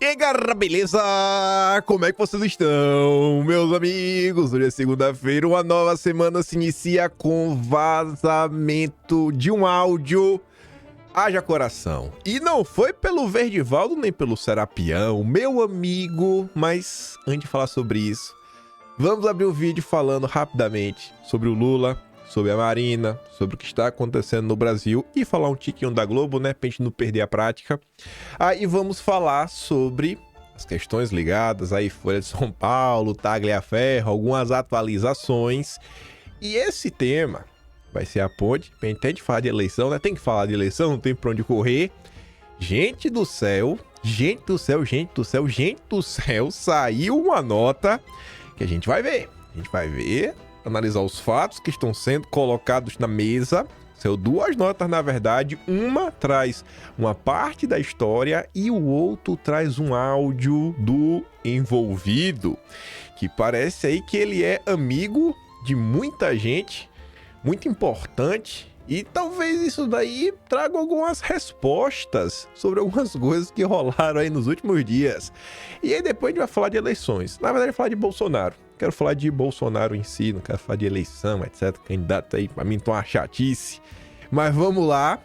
E aí, galera, beleza? Como é que vocês estão, meus amigos? Hoje é segunda-feira, uma nova semana se inicia com vazamento de um áudio. Haja coração. E não foi pelo Verdivaldo nem pelo Serapião, meu amigo. Mas antes de falar sobre isso, vamos abrir o vídeo falando rapidamente sobre o Lula, sobre a Marina, sobre o que está acontecendo no Brasil e falar um tiquinho da Globo, né, pra gente não perder a prática. Aí vamos falar sobre as questões ligadas aí, Folha de São Paulo, Tagliaferro, algumas atualizações. E esse tema vai ser a ponte, a gente tem de falar de eleição, né, tem que falar de eleição, não tem pra onde correr. Gente do céu, gente do céu, gente do céu, gente do céu, saiu uma nota que a gente vai ver. A gente vai ver, analisar os fatos que estão sendo colocados na mesa. São duas notas, na verdade. Uma traz uma parte da história e o outro traz um áudio do envolvido, que parece aí que ele é amigo de muita gente, muito importante, e talvez isso daí traga algumas respostas sobre algumas coisas que rolaram aí nos últimos dias. E aí depois a gente vai falar de eleições. Na verdade, vai falar de Bolsonaro. Quero falar de Bolsonaro em si, não quero falar de eleição, etc. Candidato aí, pra mim, tá uma chatice. Mas vamos lá.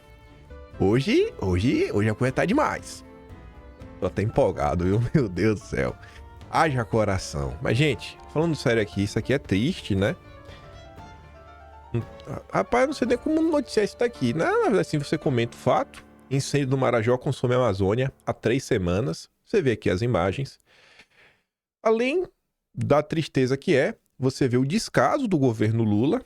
Hoje a coisa tá demais. Tô até empolgado, viu? Meu Deus do céu. Haja coração. Mas, gente, falando sério aqui, isso aqui é triste, né? Rapaz, eu não sei nem como noticiar isso daqui. Na verdade, assim, você comenta o fato. Incêndio do Marajó consome a Amazônia há 3 semanas. Você vê aqui as imagens. Além da tristeza que é, você vê o descaso do governo Lula,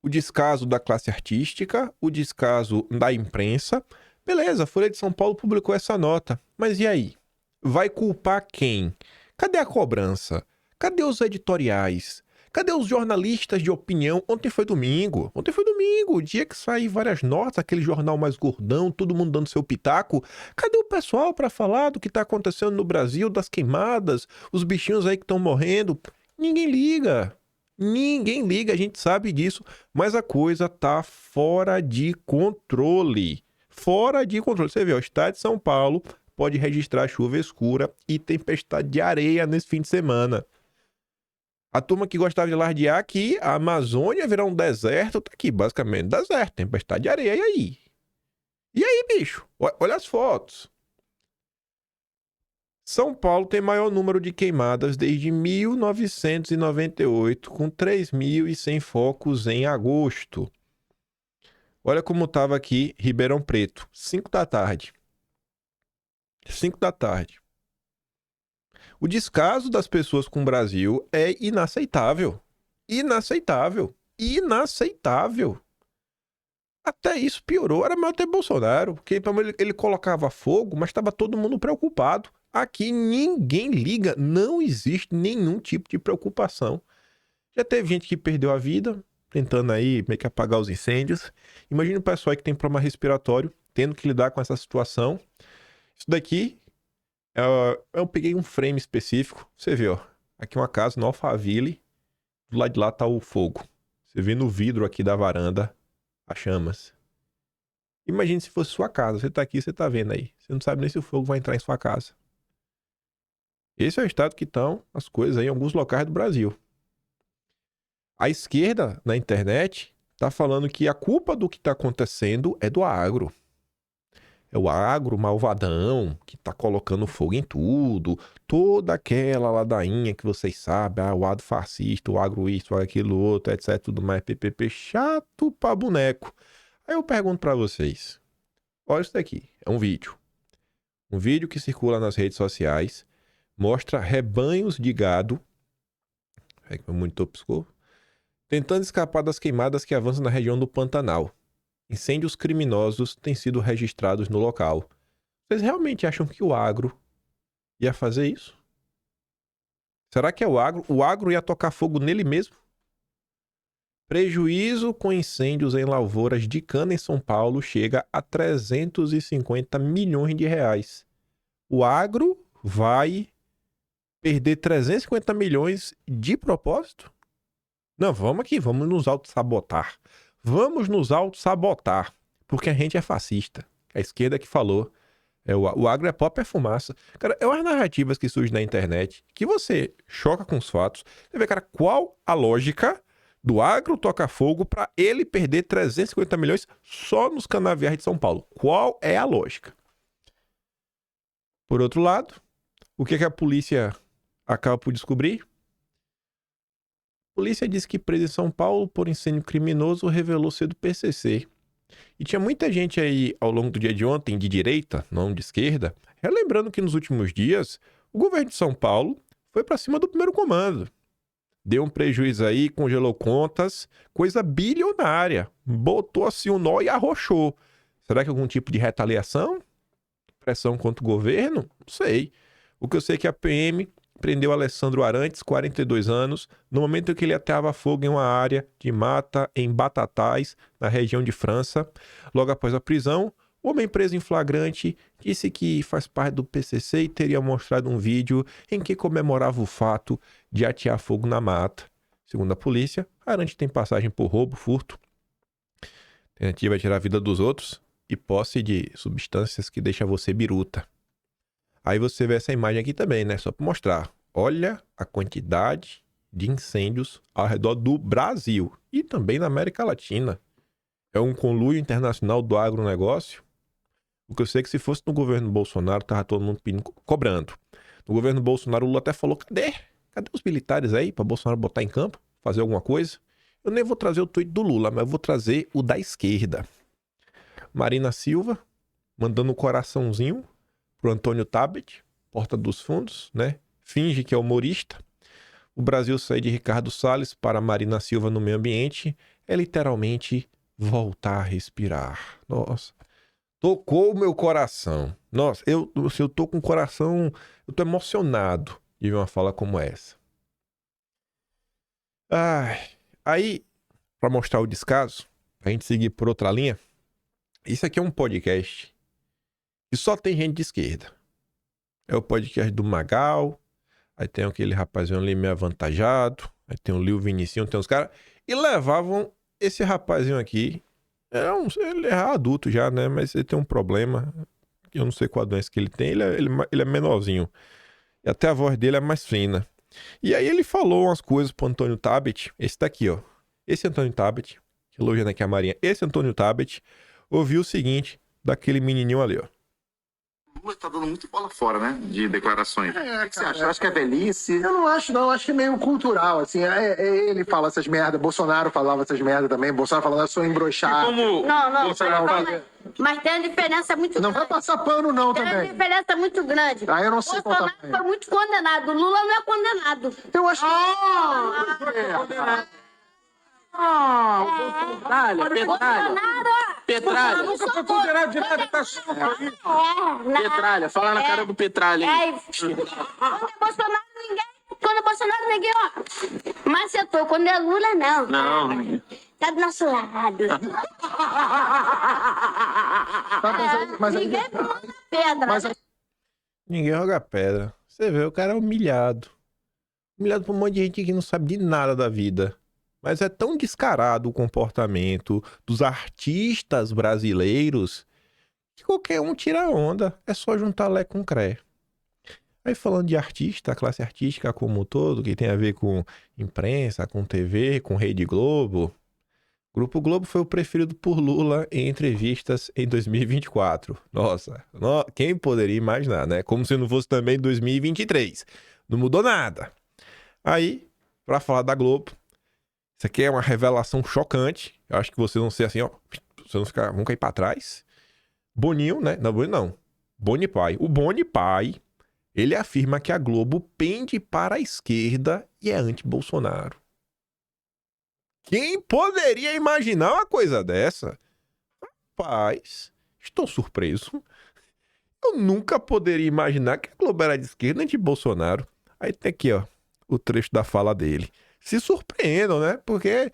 o descaso da classe artística, o descaso da imprensa. Beleza, a Folha de São Paulo publicou essa nota. Mas e aí? Vai culpar quem? Cadê a cobrança? Cadê os editoriais? Cadê os jornalistas de opinião? Ontem foi domingo, o dia que sai várias notas, aquele jornal mais gordão, todo mundo dando seu pitaco. Cadê o pessoal para falar do que tá acontecendo no Brasil, das queimadas, os bichinhos aí que estão morrendo? Ninguém liga, a gente sabe disso, mas a coisa tá fora de controle. Fora de controle. Você vê, o estado de São Paulo pode registrar chuva escura e tempestade de areia nesse fim de semana. A turma que gostava de lardear que a Amazônia virar um deserto, tá aqui, basicamente, deserto, tempestade de areia, e aí? E aí, bicho? Olha as fotos. São Paulo tem maior número de queimadas desde 1998, com 3.100 focos em agosto. Olha como estava aqui Ribeirão Preto, 5 da tarde. 5 da tarde. O descaso das pessoas com o Brasil é inaceitável. Inaceitável. Inaceitável. Até isso piorou. Era melhor ter Bolsonaro, porque ele colocava fogo, mas estava todo mundo preocupado. Aqui ninguém liga, não existe nenhum tipo de preocupação. Já teve gente que perdeu a vida, tentando aí meio que apagar os incêndios. Imagina o pessoal aí que tem problema respiratório, tendo que lidar com essa situação. Isso daqui... eu peguei um frame específico. Você vê, ó. Aqui uma casa no Alphaville. Do lado de lá tá o fogo. Você vê no vidro aqui da varanda as chamas. Imagine se fosse sua casa. Você tá aqui, você tá vendo aí. Você não sabe nem se o fogo vai entrar em sua casa. Esse é o estado que estão as coisas aí em alguns locais do Brasil. A esquerda na internet tá falando que a culpa do que tá acontecendo é do agro. É o agro malvadão que tá colocando fogo em tudo. Toda aquela ladainha que vocês sabem. O agro fascista, o agro isso, aquilo outro, etc. Tudo mais. PPP chato pra boneco. Aí eu pergunto pra vocês. Olha isso daqui. É um vídeo. Um vídeo que circula nas redes sociais. Mostra rebanhos de gado. É que meu monitor piscou. Tentando escapar das queimadas que avançam na região do Pantanal. Incêndios criminosos têm sido registrados no local. Vocês realmente acham que o agro ia fazer isso? Será que é o agro? O agro ia tocar fogo nele mesmo? Prejuízo com incêndios em lavouras de cana em São Paulo chega a 350 milhões de reais. O agro vai perder 350 milhões de propósito? Não, vamos aqui, vamos nos auto-sabotar. Vamos nos auto-sabotar, porque a gente é fascista. A esquerda que falou. O agro é pop, é fumaça. Cara, é umas narrativas que surgem na internet que você choca com os fatos. Você vê, cara, qual a lógica do agro tocar fogo para ele perder 350 milhões só nos canaviais de São Paulo? Qual é a lógica? Por outro lado, o que a polícia acaba por descobrir? A polícia disse que preso em São Paulo por incêndio criminoso revelou ser do PCC. E tinha muita gente aí ao longo do dia de ontem, de direita, não de esquerda, relembrando que nos últimos dias o governo de São Paulo foi para cima do primeiro comando. Deu um prejuízo aí, congelou contas, coisa bilionária. Botou assim um nó e arrochou. Será que algum tipo de retaliação? Pressão contra o governo? Não sei. O que eu sei é que a PM prendeu Alessandro Arantes, 42 anos, no momento em que ele ateava fogo em uma área de mata em Batatais, na região de França. Logo após a prisão, o homem preso em flagrante disse que faz parte do PCC e teria mostrado um vídeo em que comemorava o fato de atear fogo na mata. Segundo a polícia, Arantes tem passagem por roubo, furto, tentativa de tirar a vida dos outros e posse de substâncias que deixam você biruta. Aí você vê essa imagem aqui também, né? Só para mostrar. Olha a quantidade de incêndios ao redor do Brasil e também na América Latina. É um conluio internacional do agronegócio. O que eu sei é que se fosse no governo Bolsonaro, tava todo mundo cobrando. No governo Bolsonaro, o Lula até falou, cadê os militares aí para Bolsonaro botar em campo, fazer alguma coisa? Eu nem vou trazer o tweet do Lula, mas eu vou trazer o da esquerda. Marina Silva, mandando um coraçãozinho pro Antônio Tabet, Porta dos Fundos, né? Finge que é humorista. O Brasil sair de Ricardo Salles para Marina Silva no meio ambiente é literalmente voltar a respirar. Nossa, tocou o meu coração. Nossa, eu tô com o coração, eu tô emocionado de ver uma fala como essa. Aí, para mostrar o descaso, a gente seguir por outra linha, isso aqui é um podcast que só tem gente de esquerda. É o podcast do Magal, aí tem aquele rapazinho ali meio avantajado, aí tem o Lil Vinicinho, tem uns caras, e levavam esse rapazinho aqui, ele é adulto já, né, mas ele tem um problema, eu não sei qual a doença que ele tem, ele é menorzinho, e até a voz dele é mais fina. E aí ele falou umas coisas pro Antônio Tabet, esse daqui, ó, esse Antônio Tabet, elogiando aqui a Marinha, esse Antônio Tabet, ouviu o seguinte daquele menininho ali, ó. O Lula tá dando muito bola fora, né? De declarações. O que você acha? Eu acho que é velhice. Eu não acho, não. Eu acho que é meio cultural, assim. Ele fala essas merdas. Bolsonaro falava essas merdas também. Bolsonaro falando, eu sou embroxado. Como Não, Bolsonaro fala? mas tem uma diferença muito Não grande. vai passar pano, não, Tem uma também. diferença muito grande. Ah, eu não sei qual Bolsonaro tamanho. foi muito condenado. O Lula não é condenado. Eu acho que... Petralha. Nunca foi condenado de nada, tá solto aí. Petralha, fala na cara do Petralha aí. Quando é Bolsonaro, ninguém, ó, macetou. Quando é Lula, não. Não. Tá do nosso lado. Mas aí- Ninguém pula pedra. Mas aí- Ninguém joga pedra. Você vê, o cara é humilhado. Humilhado por um monte de gente que não sabe de nada da vida. Mas é tão descarado o comportamento dos artistas brasileiros que qualquer um tira onda. É só juntar Lé com Cré. Aí falando de artista, a classe artística como um todo, que tem a ver com imprensa, com TV, com Rede Globo. Grupo Globo foi o preferido por Lula em entrevistas em 2024. Nossa, quem poderia imaginar, né? Como se não fosse também 2023. Não mudou nada. Aí, pra falar da Globo, isso aqui é uma revelação chocante. Eu acho que vocês vão ser assim, ó. Vocês vão cair pra trás. Boninho, né? Não, Boninho não. Boni Pai. O Boni Pai, ele afirma que a Globo pende para a esquerda e é anti-Bolsonaro. Quem poderia imaginar uma coisa dessa? Rapaz, estou surpreso. Eu nunca poderia imaginar que a Globo era de esquerda anti-Bolsonaro. Aí tem aqui, ó, o trecho da fala dele. Se surpreendam, né? Porque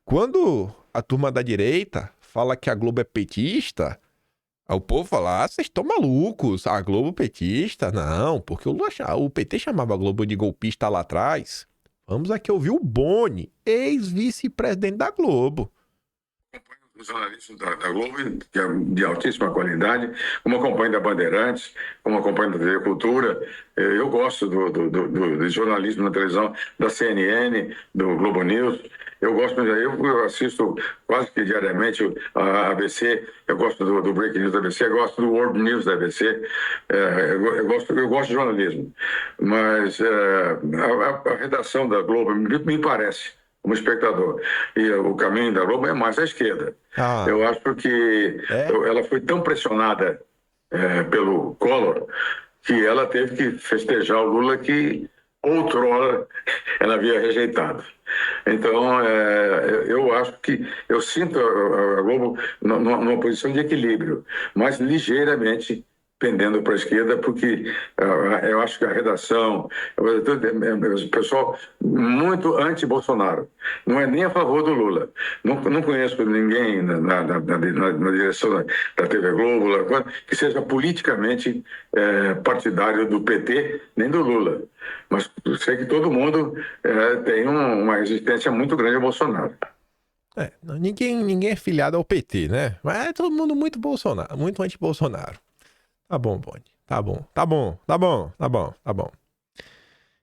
quando a turma da direita fala que a Globo é petista, o povo fala, vocês estão malucos, a Globo petista? Não, porque o PT chamava a Globo de golpista lá atrás. Vamos aqui ouvir o Boni, ex-vice-presidente da Globo. o jornalismo da Globo, que é de altíssima qualidade, como acompanho da Bandeirantes, como acompanho da TV Cultura. Eu gosto do jornalismo na televisão, da CNN, do Globo News. Eu gosto, eu assisto quase que diariamente a ABC, eu gosto do Breaking News da ABC, eu gosto do World News da ABC, eu gosto de jornalismo. Mas a redação da Globo me parece, como espectador, e o caminho da Globo é mais à esquerda. Eu acho que ela foi tão pressionada pelo Collor que ela teve que festejar o Lula que outrora ela havia rejeitado. Então, eu acho que eu sinto a Globo numa posição de equilíbrio, mas ligeiramente pendendo para a esquerda, porque eu acho que a redação, o pessoal muito anti-Bolsonaro, não é nem a favor do Lula. Não conheço ninguém na direção da TV Globo que seja politicamente partidário do PT, nem do Lula. Mas sei que todo mundo tem uma resistência muito grande ao Bolsonaro. Ninguém é filiado ao PT, né? Mas é todo mundo muito Bolsonaro, muito anti-Bolsonaro. Tá bom, Boni. Tá bom.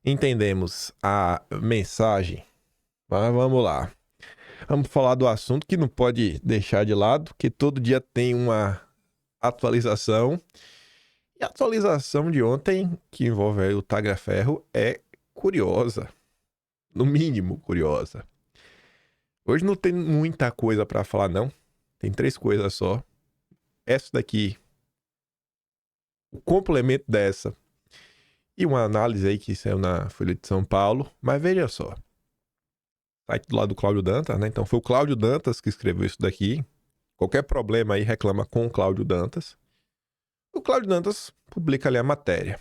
Entendemos a mensagem. Mas vamos lá. Vamos falar do assunto que não pode deixar de lado, que todo dia tem uma atualização. E a atualização de ontem, que envolve aí o Tagliaferro, é curiosa. No mínimo curiosa. Hoje não tem muita coisa pra falar, não. Tem 3 coisas só. Essa daqui, o complemento dessa, e uma análise aí que saiu na Folha de São Paulo. Mas veja só. Site do lado do Cláudio Dantas, né? Então foi o Cláudio Dantas que escreveu isso daqui. Qualquer problema aí reclama com o Cláudio Dantas. O Cláudio Dantas publica ali a matéria.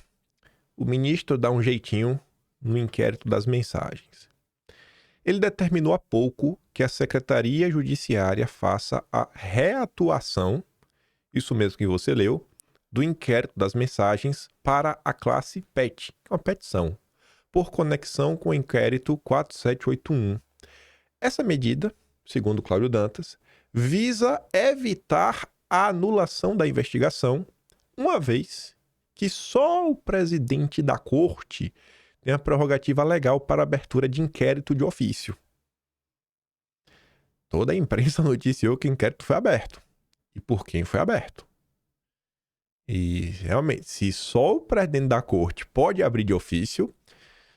O ministro dá um jeitinho no inquérito das mensagens. Ele determinou há pouco que a Secretaria Judiciária faça a reatuação, isso mesmo que você leu, do inquérito das mensagens para a classe PET, que é uma petição, por conexão com o inquérito 4781. Essa medida, segundo Cláudio Dantas, visa evitar a anulação da investigação, uma vez que só o presidente da corte tem a prerrogativa legal para a abertura de inquérito de ofício. Toda a imprensa noticiou que o inquérito foi aberto. E por quem foi aberto? E realmente, se só o presidente da corte pode abrir de ofício,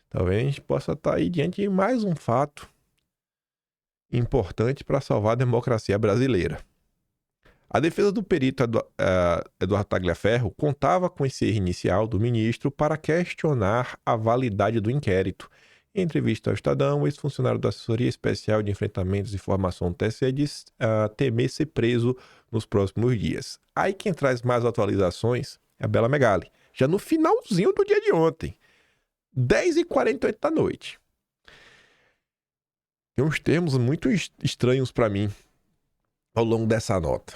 talvez a gente possa estar aí diante de mais um fato importante para salvar a democracia brasileira. A defesa do perito Eduardo Tagliaferro contava com esse erro inicial do ministro para questionar a validade do inquérito. Em entrevista ao Estadão, o ex-funcionário da Assessoria Especial de Enfrentamentos de Informação do TSE diz temer ser preso nos próximos dias. Aí quem traz mais atualizações é a Bela Megali, já no finalzinho do dia de ontem, 10h48 da noite. Tem uns termos muito estranhos para mim ao longo dessa nota.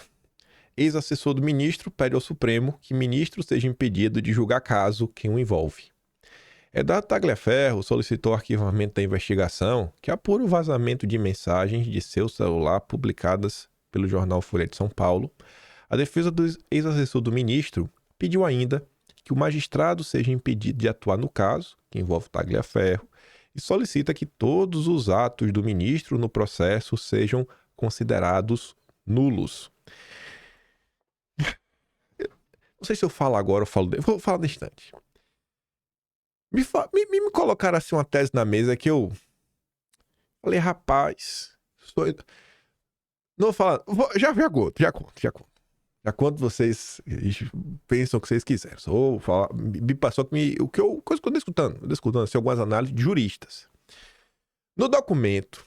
Ex-assessor do ministro pede ao Supremo que ministro seja impedido de julgar caso que o envolve. Eduardo Tagliaferro solicitou o arquivamento da investigação que apura o vazamento de mensagens de seu celular publicadas pelo jornal Folha de São Paulo. A defesa do ex-assessor do ministro pediu ainda que o magistrado seja impedido de atuar no caso, que envolve Tagliaferro, e solicita que todos os atos do ministro no processo sejam considerados nulos. Não sei se eu falo agora ou falo... Vou falar no instante. Me colocaram assim uma tese na mesa que eu falei, rapaz... Não vou falar... Já conto. Já quando vocês pensam o que vocês quiserem. Só falar, me passou coisa que eu estou escutando assim, algumas análises de juristas. No documento,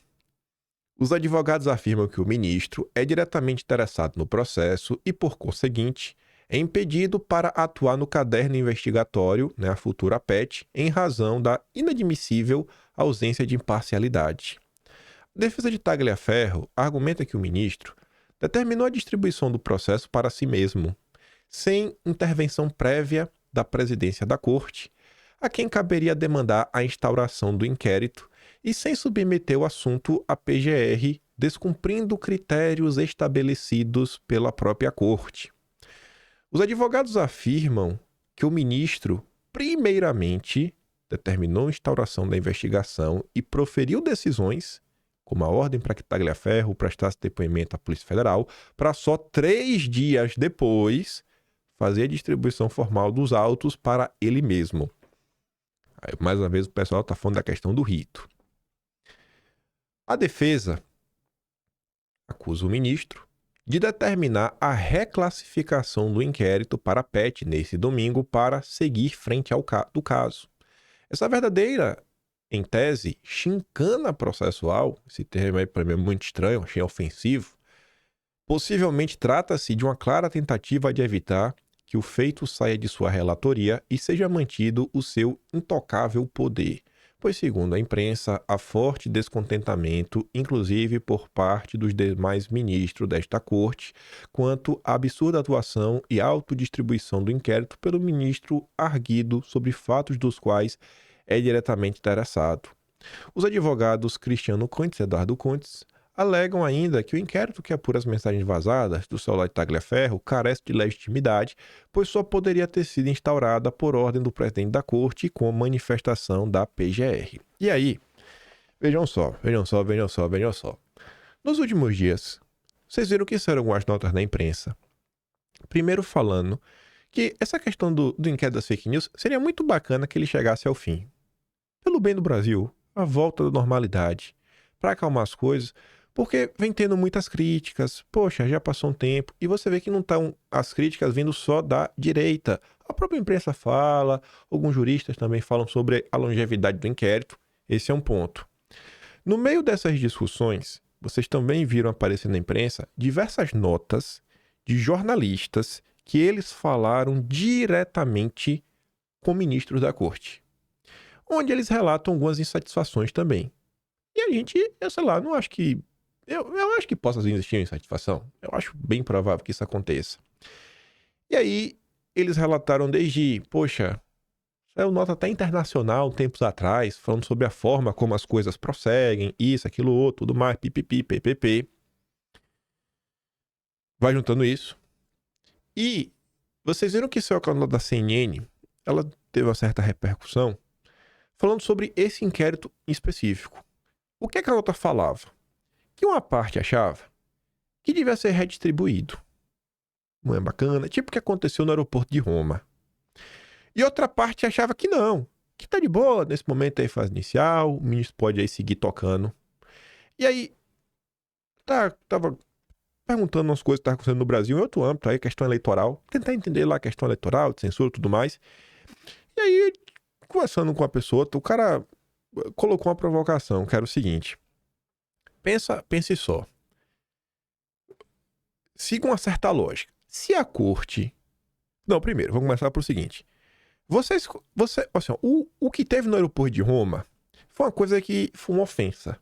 os advogados afirmam que o ministro é diretamente interessado no processo e, por conseguinte, é impedido para atuar no caderno investigatório, a futura PET, em razão da inadmissível ausência de imparcialidade. A defesa de Tagliaferro argumenta que o ministro determinou a distribuição do processo para si mesmo, sem intervenção prévia da presidência da corte, a quem caberia demandar a instauração do inquérito e sem submeter o assunto à PGR descumprindo critérios estabelecidos pela própria corte. Os advogados afirmam que o ministro, primeiramente, determinou a instauração da investigação e proferiu decisões, como a ordem para que Tagliaferro prestasse depoimento à Polícia Federal, para só 3 dias depois fazer a distribuição formal dos autos para ele mesmo. Aí, mais uma vez, o pessoal está falando da questão do rito. A defesa acusa o ministro de determinar a reclassificação do inquérito para PET nesse domingo para seguir frente ao do caso. Essa verdadeira, em tese, chincana processual, esse termo aí para mim é muito estranho, achei ofensivo, possivelmente trata-se de uma clara tentativa de evitar que o feito saia de sua relatoria e seja mantido o seu intocável poder, pois, segundo a imprensa, há forte descontentamento, inclusive por parte dos demais ministros desta corte, quanto à absurda atuação e autodistribuição do inquérito pelo ministro arguido sobre fatos dos quais é diretamente interessado. Os advogados Cristiano Contes e Eduardo Contes alegam ainda que o inquérito que apura as mensagens vazadas do celular de Tagliaferro carece de legitimidade, pois só poderia ter sido instaurada por ordem do presidente da corte com manifestação da PGR. E aí, vejam só. Nos últimos dias, vocês viram que saíram algumas notas na imprensa. Primeiro falando que essa questão do inquérito das fake news seria muito bacana que ele chegasse ao fim. Pelo bem do Brasil, a volta da normalidade, para acalmar as coisas, porque vem tendo muitas críticas, poxa, já passou um tempo, e você vê que não estão as críticas vindo só da direita. A própria imprensa fala, alguns juristas também falam sobre a longevidade do inquérito, esse é um ponto. No meio dessas discussões, vocês também viram aparecer na imprensa diversas notas de jornalistas que eles falaram diretamente com ministros da corte, onde eles relatam algumas insatisfações também. E a gente, eu sei lá, não acho que... Eu acho que possa existir insatisfação. Eu acho bem provável que isso aconteça. E aí, eles relataram desde, poxa, saiu nota até internacional, tempos atrás, falando sobre a forma como as coisas prosseguem, isso, aquilo, outro, tudo mais, pipipi, ppp. Vai juntando isso. E vocês viram que saiu a nota da CNN, ela teve uma certa repercussão, falando sobre esse inquérito em específico. O que é que a nota falava? Que uma parte achava que devia ser redistribuído. Não é bacana? Tipo o que aconteceu no aeroporto de Roma. E outra parte achava que não. Que tá de boa nesse momento aí, fase inicial, o ministro pode aí seguir tocando. E aí, tava perguntando umas coisas que estavam acontecendo no Brasil em outro âmbito, aí questão eleitoral. Tentar entender lá a questão eleitoral, de censura e tudo mais. E aí, conversando com a pessoa, o cara colocou uma provocação, que era o seguinte. Pense só. Siga uma certa lógica. Se a corte... Não, primeiro, vamos começar por o seguinte. Assim, o que teve no aeroporto de Roma foi uma coisa que foi uma ofensa.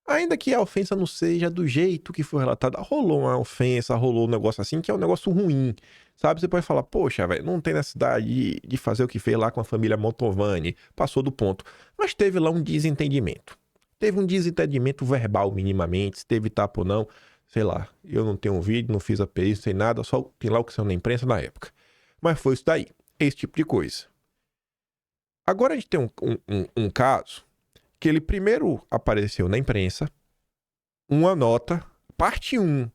Ainda que a ofensa não seja do jeito que foi relatada, rolou uma ofensa, rolou um negócio assim, que é um negócio ruim, sabe? Você pode falar, poxa, velho, não tem necessidade de fazer o que fez lá com a família Mantovani, passou do ponto. Mas teve lá um desentendimento. Teve um desentendimento verbal minimamente, se teve tapa ou não, sei lá. Eu não tenho um vídeo, não fiz a API, não sei nada, só tem lá o que saiu na imprensa na época. Mas foi isso daí, esse tipo de coisa. Agora a gente tem um caso que ele primeiro apareceu na imprensa, uma nota, parte 1.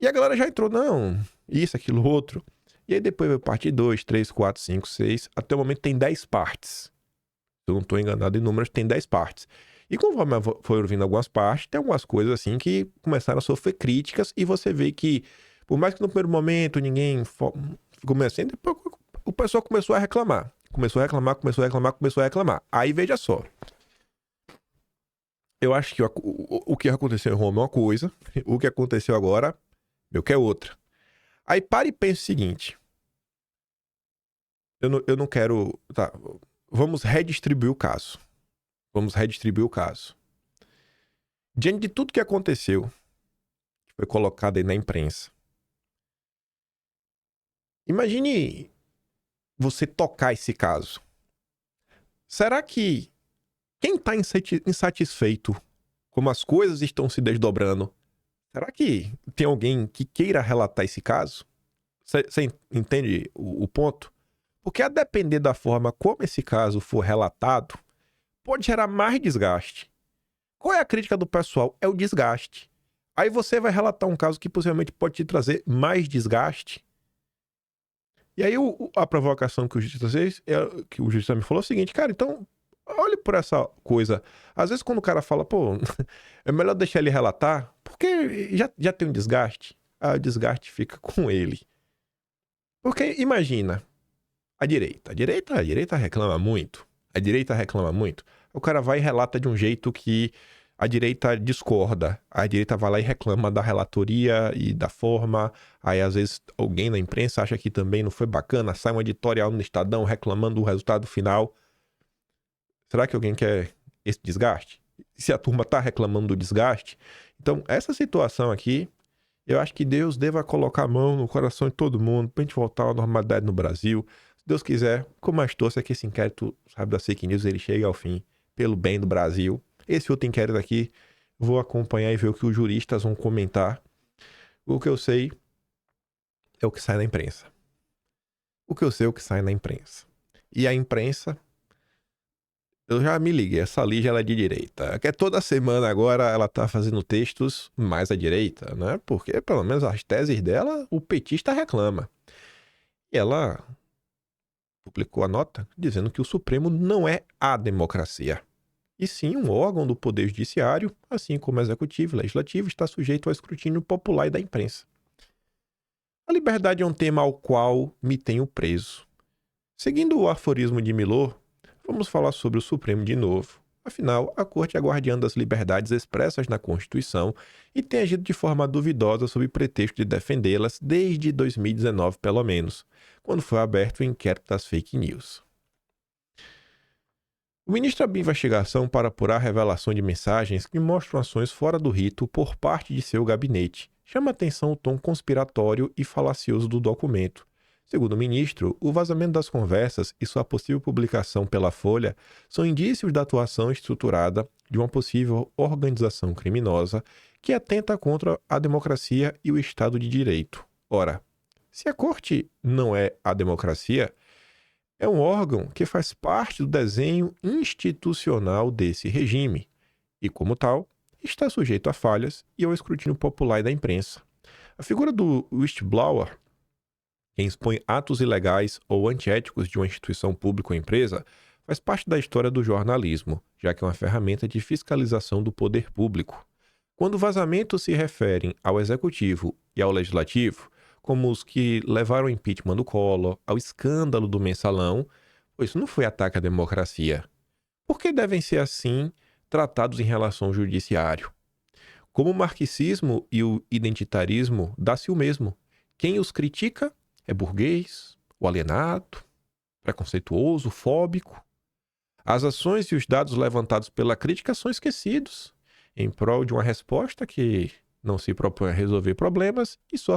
E a galera já entrou, não, isso, aquilo, outro. E aí depois veio parte 2, 3, 4, 5, 6. Até o momento tem 10 partes. Se eu não estou enganado em números, tem 10 partes. E conforme foi ouvindo algumas partes, tem algumas coisas assim que começaram a sofrer críticas. E você vê que, por mais que no primeiro momento ninguém comece assim, depois o pessoal começou a reclamar. Começou a reclamar. Aí veja só. Eu acho que o que aconteceu em Roma é uma coisa, o que aconteceu agora, meu, que é outra. Aí para e pense o seguinte. Eu não quero... Tá, vamos redistribuir o caso. Diante de tudo que aconteceu, que foi colocado aí na imprensa, imagine você tocar esse caso. Será que quem está insatisfeito como as coisas estão se desdobrando, será que tem alguém que queira relatar esse caso? Você entende o ponto? Porque a depender da forma como esse caso for relatado, pode gerar mais desgaste. Qual é a crítica do pessoal? É o desgaste. Aí você vai relatar um caso que possivelmente pode te trazer mais desgaste. E aí a provocação que o juiz fez, que o juiz me falou é o seguinte, cara, então olhe por essa coisa. Às vezes quando o cara fala, pô, é melhor deixar ele relatar, porque já tem um desgaste. O desgaste fica com ele. Porque imagina, a direita reclama muito. A direita reclama muito. O cara vai e relata de um jeito que a direita discorda. A direita vai lá e reclama da relatoria e da forma. Aí, às vezes, alguém na imprensa acha que também não foi bacana. Sai um editorial no Estadão reclamando do resultado final. Será que alguém quer esse desgaste? Se a turma tá reclamando do desgaste. Então, essa situação aqui, eu acho que Deus deva colocar a mão no coração de todo mundo pra gente voltar à normalidade no Brasil. Se Deus quiser, com mais torça que esse inquérito, sabe, da fake news, ele chegue ao fim, pelo bem do Brasil. Esse outro inquérito aqui, vou acompanhar e ver o que os juristas vão comentar. O que eu sei é o que sai na imprensa. O que eu sei é o que sai na imprensa. E a imprensa, eu já me liguei, essa Lígia ela é de direita. Que toda semana agora ela tá fazendo textos mais à direita, né? Porque pelo menos as teses dela, o petista reclama. E ela publicou a nota dizendo que o Supremo não é a democracia. E sim um órgão do Poder Judiciário, assim como o Executivo e Legislativo, está sujeito ao escrutínio popular e da imprensa. A liberdade é um tema ao qual me tenho preso. Seguindo o aforismo de Milor, vamos falar sobre o Supremo de novo. Afinal, a Corte é a guardiã das liberdades expressas na Constituição e tem agido de forma duvidosa sob pretexto de defendê-las desde 2019, pelo menos, quando foi aberto o inquérito das fake news. O ministro abriu investigação para apurar a revelação de mensagens que mostram ações fora do rito por parte de seu gabinete. Chama atenção o tom conspiratório e falacioso do documento. Segundo o ministro, o vazamento das conversas e sua possível publicação pela Folha são indícios da atuação estruturada de uma possível organização criminosa que atenta contra a democracia e o Estado de Direito. Ora, se a Corte não é a democracia, é um órgão que faz parte do desenho institucional desse regime e, como tal, está sujeito a falhas e ao escrutínio popular e da imprensa. A figura do whistleblower, quem expõe atos ilegais ou antiéticos de uma instituição pública ou empresa, faz parte da história do jornalismo, já que é uma ferramenta de fiscalização do poder público. Quando vazamentos se referem ao Executivo e ao Legislativo, como os que levaram ao impeachment do Collor, ao escândalo do Mensalão, isso não foi ataque à democracia. Por que devem ser assim tratados em relação ao judiciário? Como o marxismo e o identitarismo dá-se o mesmo. Quem os critica é burguês, o alienado, preconceituoso, fóbico. As ações e os dados levantados pela crítica são esquecidos em prol de uma resposta que não se propõe a resolver problemas e só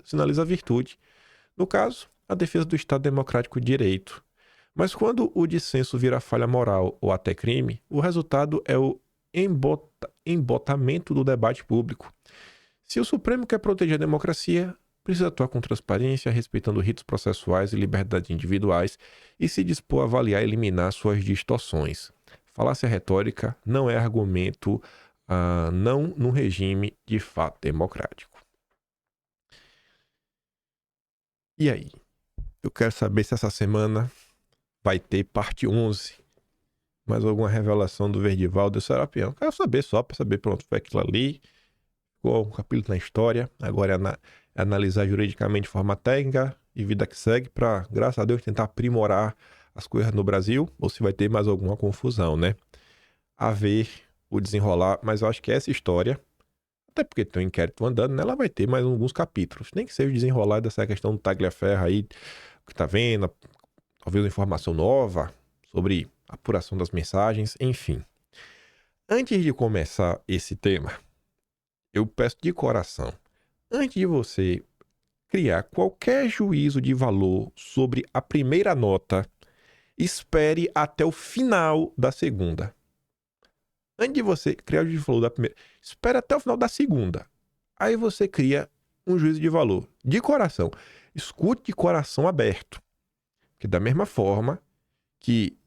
sinaliza virtude. No caso, a defesa do Estado Democrático de Direito. Mas quando o dissenso vira falha moral ou até crime, o resultado é o embotamento do debate público. Se o Supremo quer proteger a democracia, precisa atuar com transparência, respeitando ritos processuais e liberdades individuais e se dispor a avaliar e eliminar suas distorções. Falácia retórica não é argumento não num regime de fato democrático. E aí? Eu quero saber se essa semana vai ter parte 11. Mais alguma revelação do Verdivaldo e do Serapião. Quero saber só para saber pronto, foi aquilo ali. Ficou um capítulo na história. Agora é analisar juridicamente de forma técnica e vida que segue para, graças a Deus, tentar aprimorar as coisas no Brasil. Ou se vai ter mais alguma confusão, né? A ver o desenrolar, mas eu acho que essa história, até porque tem um inquérito andando, né, ela vai ter mais alguns capítulos, nem que seja o desenrolar dessa questão do Tagliaferro aí, que tá vendo, talvez uma informação nova sobre a apuração das mensagens, enfim. Antes de começar esse tema, eu peço de coração, antes de você criar qualquer juízo de valor sobre a primeira nota, espere até o final da segunda. Antes de você criar o juízo de valor da primeira, espera até o final da segunda. Aí você cria um juízo de valor. De coração. Escute de coração aberto. Que da mesma forma que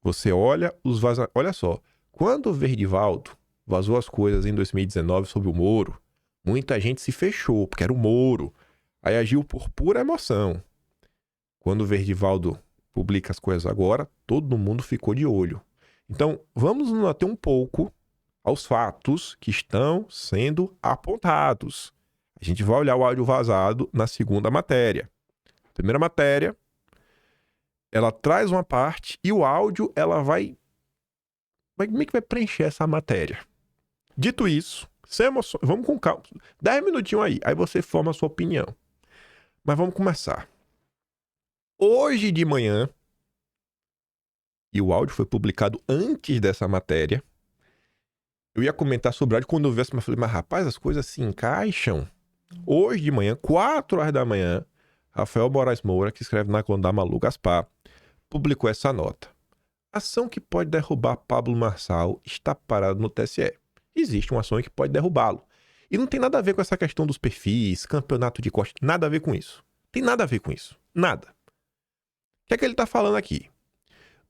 você olha os vazamentos. Olha só, quando o Verdivaldo vazou as coisas em 2019 sobre o Moro, muita gente se fechou, porque era o Moro. Aí agiu por pura emoção. Quando o Verdivaldo publica as coisas agora, todo mundo ficou de olho. Então, vamos nos ater um pouco aos fatos que estão sendo apontados. A gente vai olhar o áudio vazado na segunda matéria. A primeira matéria, ela traz uma parte e o áudio, ela vai... Como é que vai preencher essa matéria? Dito isso, sem emoção, vamos com calma. 10 minutinhos aí você forma a sua opinião. Mas vamos começar. Hoje de manhã, e o áudio foi publicado antes dessa matéria, eu ia comentar sobre o áudio quando eu vi essa, mas falei, mas rapaz, as coisas se encaixam. Hoje de manhã, 4 horas da manhã, Rafael Moraes Moura, que escreve na coluna da Malu Gaspar, publicou essa nota. Ação que pode derrubar Pablo Marçal está parada no TSE. Existe uma ação que pode derrubá-lo. E não tem nada a ver com essa questão dos perfis, campeonato de corte, nada a ver com isso. Tem nada a ver com isso. Nada. O que é que ele está falando aqui?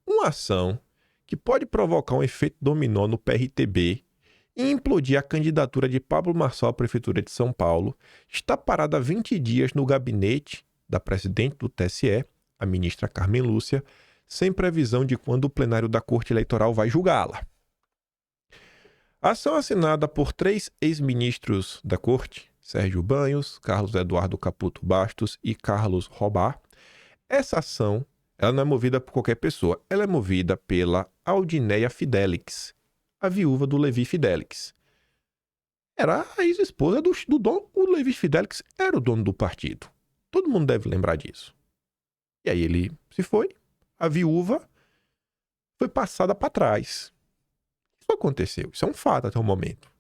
Uma ação que pode provocar um efeito dominó no PRTB e implodir a candidatura de Pablo Marçal à Prefeitura de São Paulo está parada há 20 dias no gabinete da presidente do TSE, a ministra Carmen Lúcia, sem previsão de quando o plenário da Corte Eleitoral vai julgá-la. A ação assinada por 3 ex-ministros da Corte, Sérgio Banhos, Carlos Eduardo Caputo Bastos e Carlos Robar, essa ação ela não é movida por qualquer pessoa, ela é movida pela Audineia Fidelix, a viúva do Levi Fidelix. Era a ex-esposa do dono. O Levi Fidelix era o dono do partido. Todo mundo deve lembrar disso. E aí ele se foi, a viúva foi passada para trás. Isso aconteceu, isso é um fato até o momento.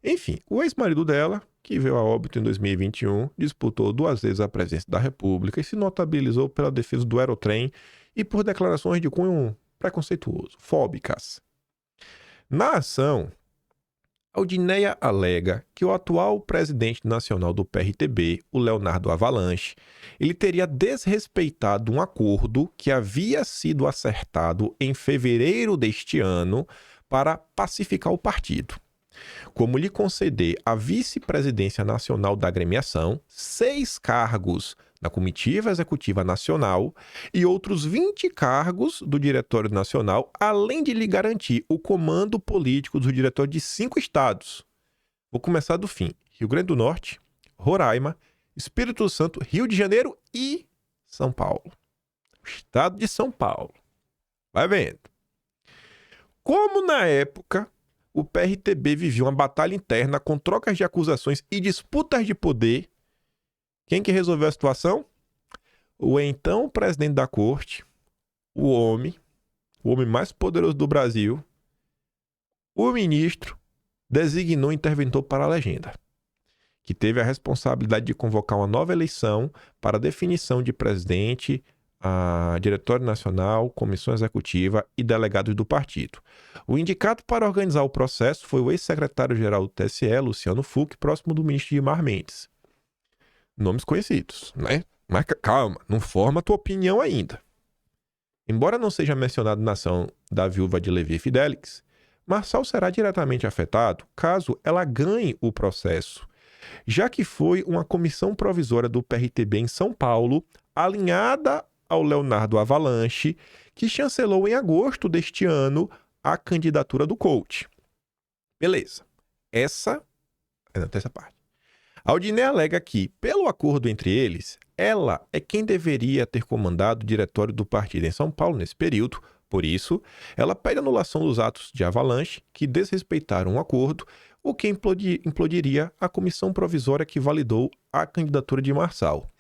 Enfim, o ex-marido dela, que veio a óbito em 2021, disputou 2 vezes a presidência da República e se notabilizou pela defesa do aerotrem e por declarações de cunho preconceituoso, fóbicas. Na ação, Audineia alega que o atual presidente nacional do PRTB, o Leonardo Avalanche, ele teria desrespeitado um acordo que havia sido acertado em fevereiro deste ano para pacificar o partido, como lhe conceder a vice-presidência nacional da agremiação, 6 cargos na Comitiva Executiva Nacional e outros 20 cargos do Diretório Nacional, além de lhe garantir o comando político do diretório de 5 estados. Vou começar do fim. Rio Grande do Norte, Roraima, Espírito Santo, Rio de Janeiro e São Paulo. O estado de São Paulo. Vai vendo. Como na época o PRTB vivia uma batalha interna com trocas de acusações e disputas de poder, quem que resolveu a situação? O então presidente da corte, o homem mais poderoso do Brasil, o ministro, designou interventor para a legenda, que teve a responsabilidade de convocar uma nova eleição para a definição de presidente, a Diretório Nacional, Comissão Executiva e delegados do partido. O indicado para organizar o processo foi o ex-secretário-geral do TSE, Luciano Huck, próximo do ministro Gilmar Mendes. Nomes conhecidos, né? Mas calma, não forma a tua opinião ainda. Embora não seja mencionado na ação da viúva de Levi Fidelix, Marçal será diretamente afetado caso ela ganhe o processo, já que foi uma comissão provisória do PRTB em São Paulo, alinhada ao Leonardo Avalanche, que chancelou em agosto deste ano a candidatura do coach. Beleza. Essa parte. A Audineia alega que, pelo acordo entre eles, ela é quem deveria ter comandado o diretório do partido em São Paulo nesse período. Por isso, ela pede anulação dos atos de Avalanche que desrespeitaram o acordo, o que implodiria a comissão provisória que validou a candidatura de Marçal.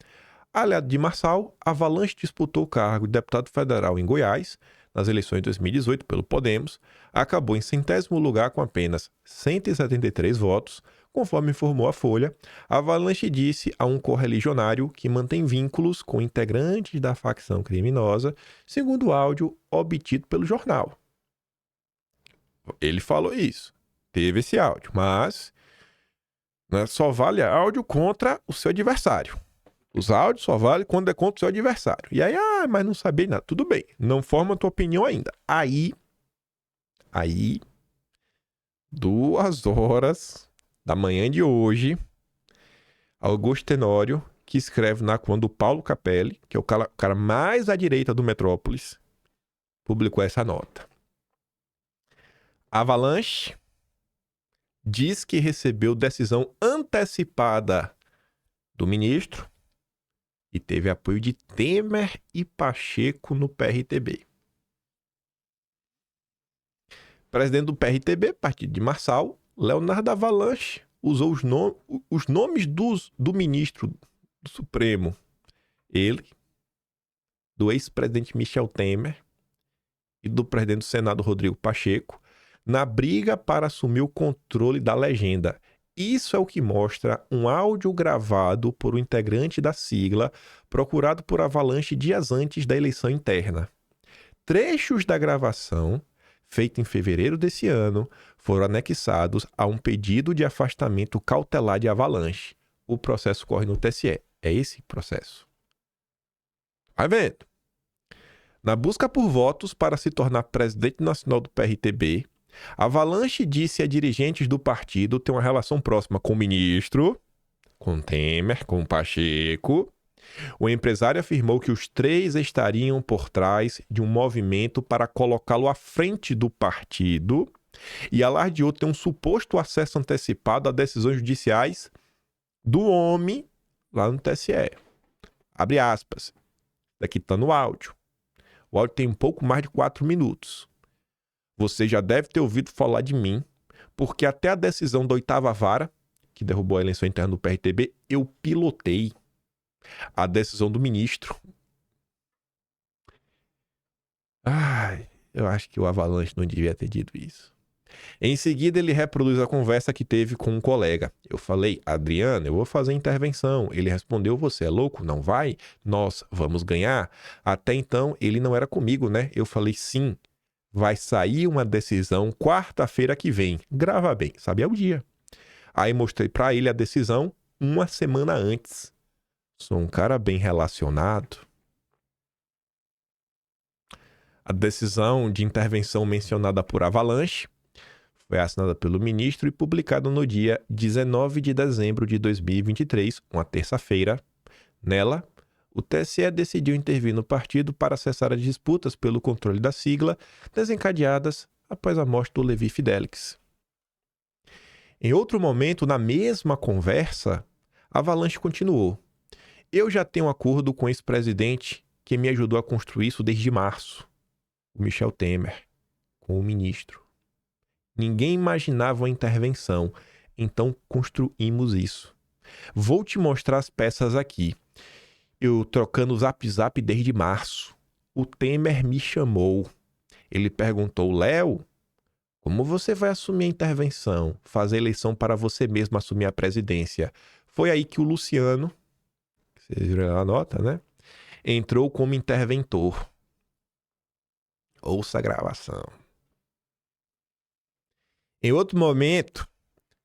Aliado de Marçal, Avalanche disputou o cargo de deputado federal em Goiás, nas eleições de 2018 pelo Podemos, acabou em 100º lugar com apenas 173 votos. Conforme informou a Folha, Avalanche disse a um correligionário que mantém vínculos com integrantes da facção criminosa, segundo o áudio obtido pelo jornal. Ele falou isso. Teve esse áudio, mas né, só vale áudio contra o seu adversário. Os áudios só valem quando é contra o seu adversário. E aí, mas não sabia nada. Tudo bem, não forma a tua opinião ainda. Aí, 2h da manhã de hoje, Augusto Tenório, que escreve na coluna do Paulo Capelli, que é o cara mais à direita do Metrópolis, publicou essa nota. Avalanche diz que recebeu decisão antecipada do ministro e teve apoio de Temer e Pacheco no PRTB. Presidente do PRTB, partido de Marçal, Leonardo Avalanche, usou os nomes do ministro do Supremo, ele, do ex-presidente Michel Temer e do presidente do Senado, Rodrigo Pacheco, na briga para assumir o controle da legenda. Isso é o que mostra um áudio gravado por um integrante da sigla, procurado por Avalanche dias antes da eleição interna. Trechos da gravação, feita em fevereiro desse ano, foram anexados a um pedido de afastamento cautelar de Avalanche. O processo corre no TSE. É esse processo. Vai vendo. Na busca por votos para se tornar presidente nacional do PRTB, Avalanche disse a dirigentes do partido ter uma relação próxima com o ministro, com Temer, com Pacheco. O empresário afirmou que os três estariam por trás de um movimento para colocá-lo à frente do partido e alardeou ter um suposto acesso antecipado a decisões judiciais do homem lá no TSE. Abre aspas. Daqui está no áudio. O áudio tem um pouco mais de 4 minutos. Você já deve ter ouvido falar de mim, porque até a decisão da 8ª vara, que derrubou a eleição interna do PRTB, eu pilotei a decisão do ministro. Eu acho que o Avalanche não devia ter dito isso. Em seguida, ele reproduz a conversa que teve com um colega. Eu falei, Adriano, eu vou fazer intervenção. Ele respondeu, você é louco? Não vai? Nós vamos ganhar? Até então, ele não era comigo, né? Eu falei, sim. Vai sair uma decisão quarta-feira que vem. Grava bem, sabe? É o dia. Aí mostrei pra ele a decisão uma semana antes. Sou um cara bem relacionado. A decisão de intervenção mencionada por Avalanche foi assinada pelo ministro e publicada no dia 19 de dezembro de 2023, uma terça-feira. Nela, o TSE decidiu intervir no partido para cessar as disputas pelo controle da sigla, desencadeadas após a morte do Levi Fidelix. Em outro momento, na mesma conversa, Avalanche continuou. Eu já tenho um acordo com esse presidente que me ajudou a construir isso desde março, o Michel Temer, com o ministro. Ninguém imaginava uma intervenção, então construímos isso. Vou te mostrar as peças aqui. Eu trocando o zap desde março. O Temer me chamou. Ele perguntou, Léo, como você vai assumir a intervenção? Fazer eleição para você mesmo assumir a presidência? Foi aí que o Luciano, vocês viram a nota, né? Entrou como interventor. Ouça a gravação. Em outro momento,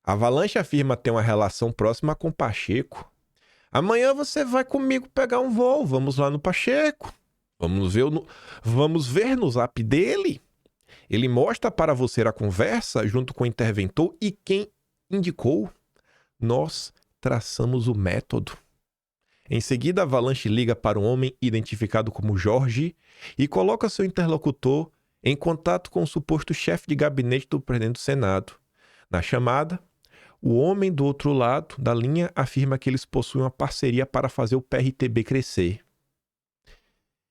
Avalanche afirma ter uma relação próxima com Pacheco. Amanhã você vai comigo pegar um voo. Vamos lá no Pacheco. Vamos ver no zap dele. Ele mostra para você a conversa junto com o interventor e quem indicou. Nós traçamos o método. Em seguida, Avalanche liga para um homem identificado como Jorge e coloca seu interlocutor em contato com o suposto chefe de gabinete do presidente do Senado. Na chamada, o homem do outro lado da linha afirma que eles possuem uma parceria para fazer o PRTB crescer.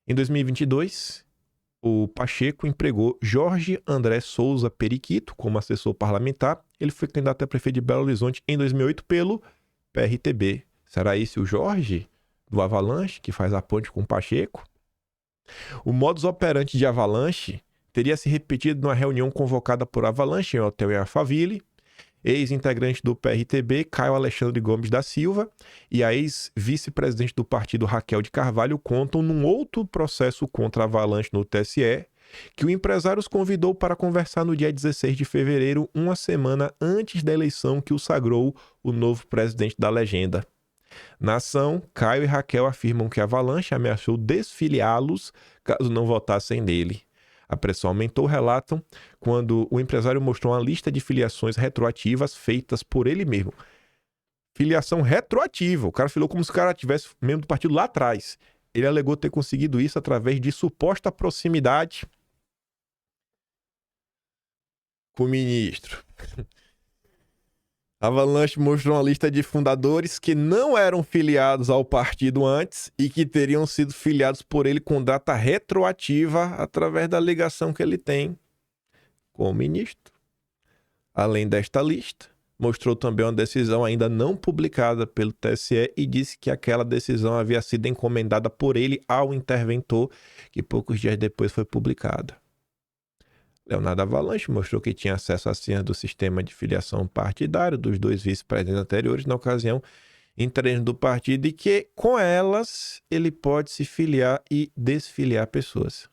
Em 2022, o Pacheco empregou Jorge André Souza Periquito como assessor parlamentar. Ele foi candidato a prefeito de Belo Horizonte em 2008 pelo PRTB. Será esse o Jorge do Avalanche que faz a ponte com o Pacheco? O modus operandi de Avalanche teria se repetido numa reunião convocada por Avalanche em hotel em Alphaville. Ex-integrante do PRTB, Caio Alexandre Gomes da Silva, e a ex-vice-presidente do partido, Raquel de Carvalho, contam num outro processo contra a Avalanche no TSE, que o empresário os convidou para conversar no dia 16 de fevereiro, uma semana antes da eleição que o sagrou o novo presidente da legenda. Na ação, Caio e Raquel afirmam que a Avalanche ameaçou desfiliá-los caso não votassem nele. A pressão aumentou, relatam, quando o empresário mostrou uma lista de filiações retroativas feitas por ele mesmo. Filiação retroativa. O cara falou como se o cara tivesse membro do partido lá atrás. Ele alegou ter conseguido isso através de suposta proximidade com o ministro. A Avalanche mostrou uma lista de fundadores que não eram filiados ao partido antes e que teriam sido filiados por ele com data retroativa através da ligação que ele tem com o ministro. Além desta lista, mostrou também uma decisão ainda não publicada pelo TSE e disse que aquela decisão havia sido encomendada por ele ao interventor, que poucos dias depois foi publicada. Leonardo Avalanche mostrou que tinha acesso às senhas do sistema de filiação partidário dos dois vice-presidentes anteriores na ocasião internos do partido e que, com elas, ele pode se filiar e desfiliar pessoas.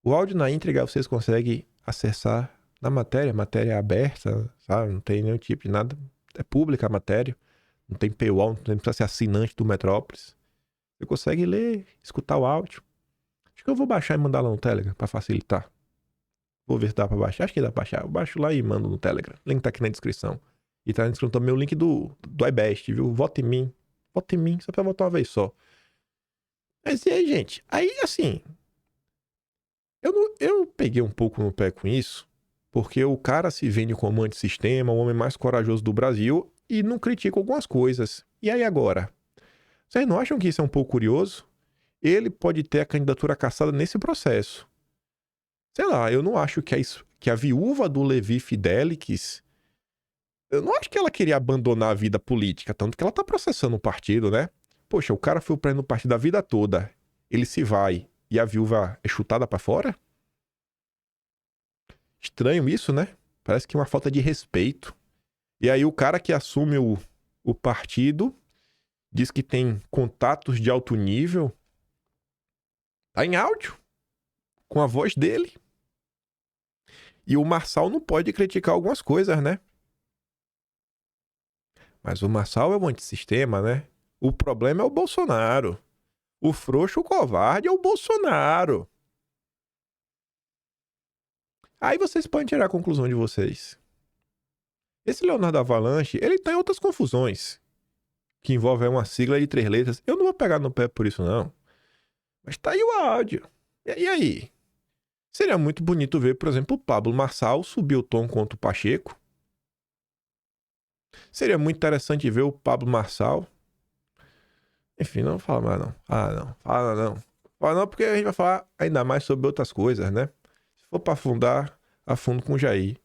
O áudio na íntegra vocês conseguem acessar na matéria. A matéria é aberta, sabe? Não tem nenhum tipo de nada. É pública a matéria. Não tem paywall, não precisa ser assinante do Metrópolis. Você consegue ler, escutar o áudio. Acho que eu vou baixar e mandar lá no Telegram para facilitar. Vou ver se dá pra baixar. Acho que dá pra baixar. Eu baixo lá e mando no Telegram. O link tá aqui na descrição. E tá na descrição também o link do iBest, viu? Vote em mim. Vote em mim. Só pra votar uma vez só. Mas e aí, gente? Aí, assim... Eu peguei um pouco no pé com isso. Porque o cara se vende como antissistema, o homem mais corajoso do Brasil. E não critica algumas coisas. E aí agora? Vocês não acham que isso é um pouco curioso? Ele pode ter a candidatura cassada nesse processo. Sei lá, eu não acho que a viúva do Levi Fidelix, eu não acho que ela queria abandonar a vida política, tanto que ela tá processando o partido, né? Poxa, o cara foi preso no partido a vida toda, ele se vai e a viúva é chutada pra fora? Estranho isso, né? Parece que é uma falta de respeito. E aí o cara que assume o partido diz que tem contatos de alto nível, tá em áudio, com a voz dele. E o Marçal não pode criticar algumas coisas, né? Mas o Marçal é um antissistema, né? O problema é o Bolsonaro. O frouxo, o covarde é o Bolsonaro. Aí vocês podem tirar a conclusão de vocês. Esse Leonardo Avalanche, ele tá em outras confusões. Que envolvem uma sigla de 3 letras. Eu não vou pegar no pé por isso, não. Mas tá aí o áudio. E aí? Seria muito bonito ver, por exemplo, o Pablo Marçal subir o tom contra o Pacheco. Seria muito interessante ver o Pablo Marçal. Enfim, não fala mais não. Fala não, porque a gente vai falar ainda mais sobre outras coisas, né? Se for pra afundar, afundo com o Jair.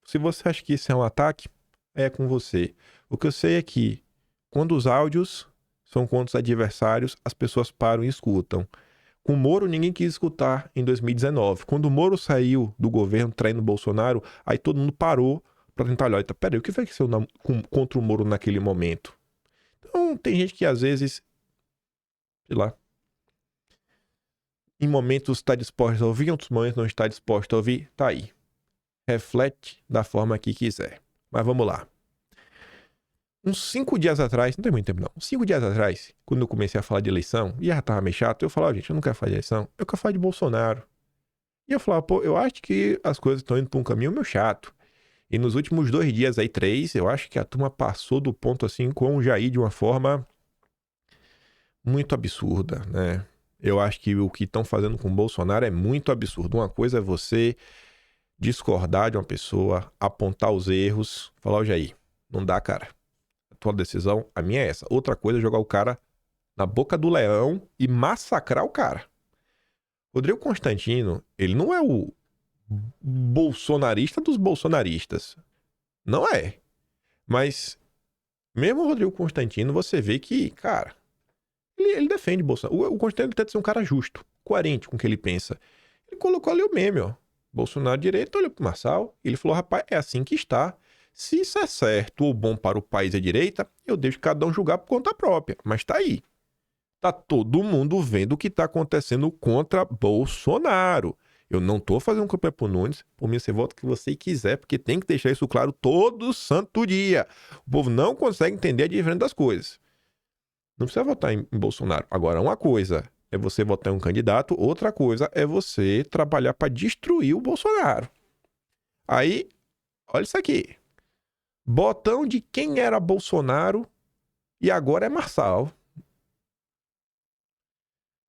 Se você acha que isso é um ataque, é com você. O que eu sei é que, quando os áudios são contra os adversários, as pessoas param e escutam. Com o Moro, ninguém quis escutar em 2019. Quando o Moro saiu do governo traindo o Bolsonaro, aí todo mundo parou pra tentar olhar. Peraí, o que foi que saiu contra o Moro naquele momento? Então, tem gente que às vezes, sei lá, em momentos está disposto a ouvir, em outros momentos não está disposto a ouvir. Tá aí. Reflete da forma que quiser. Mas vamos lá. Uns 5 dias atrás, não tem muito tempo não, 5 dias atrás, quando eu comecei a falar de eleição, e já tava meio chato, eu falava, gente, eu não quero falar de eleição, eu quero falar de Bolsonaro. E eu falava, pô, eu acho que as coisas estão indo pra um caminho meio chato. E nos últimos 2 dias aí, 3, eu acho que a turma passou do ponto assim com o Jair de uma forma muito absurda, né? Eu acho que o que estão fazendo com o Bolsonaro é muito absurdo. Uma coisa é você discordar de uma pessoa, apontar os erros, falar, ó, Jair, não dá, cara. Tua decisão, a minha é essa. Outra coisa é jogar o cara na boca do leão e massacrar o cara. Rodrigo Constantino, ele não é o bolsonarista dos bolsonaristas. Não é. Mas, mesmo o Rodrigo Constantino, você vê que, cara, ele defende Bolsonaro. O Constantino tenta ser um cara justo, coerente com o que ele pensa. Ele colocou ali o meme, ó. Bolsonaro direito, olhou pro Marçal, ele falou, rapaz, é assim que está. Se isso é certo ou bom para o país e a direita, eu deixo cada um julgar por conta própria. Mas tá aí. Tá todo mundo vendo o que tá acontecendo contra Bolsonaro. Eu não tô fazendo campanha pro Nunes. Por mim, você vota o que você quiser, porque tem que deixar isso claro todo santo dia. O povo não consegue entender a diferença das coisas. Não precisa votar em Bolsonaro. Agora, uma coisa é você votar em um candidato, outra coisa é você trabalhar para destruir o Bolsonaro. Aí, olha isso aqui. Botão de quem era Bolsonaro e agora é Marçal.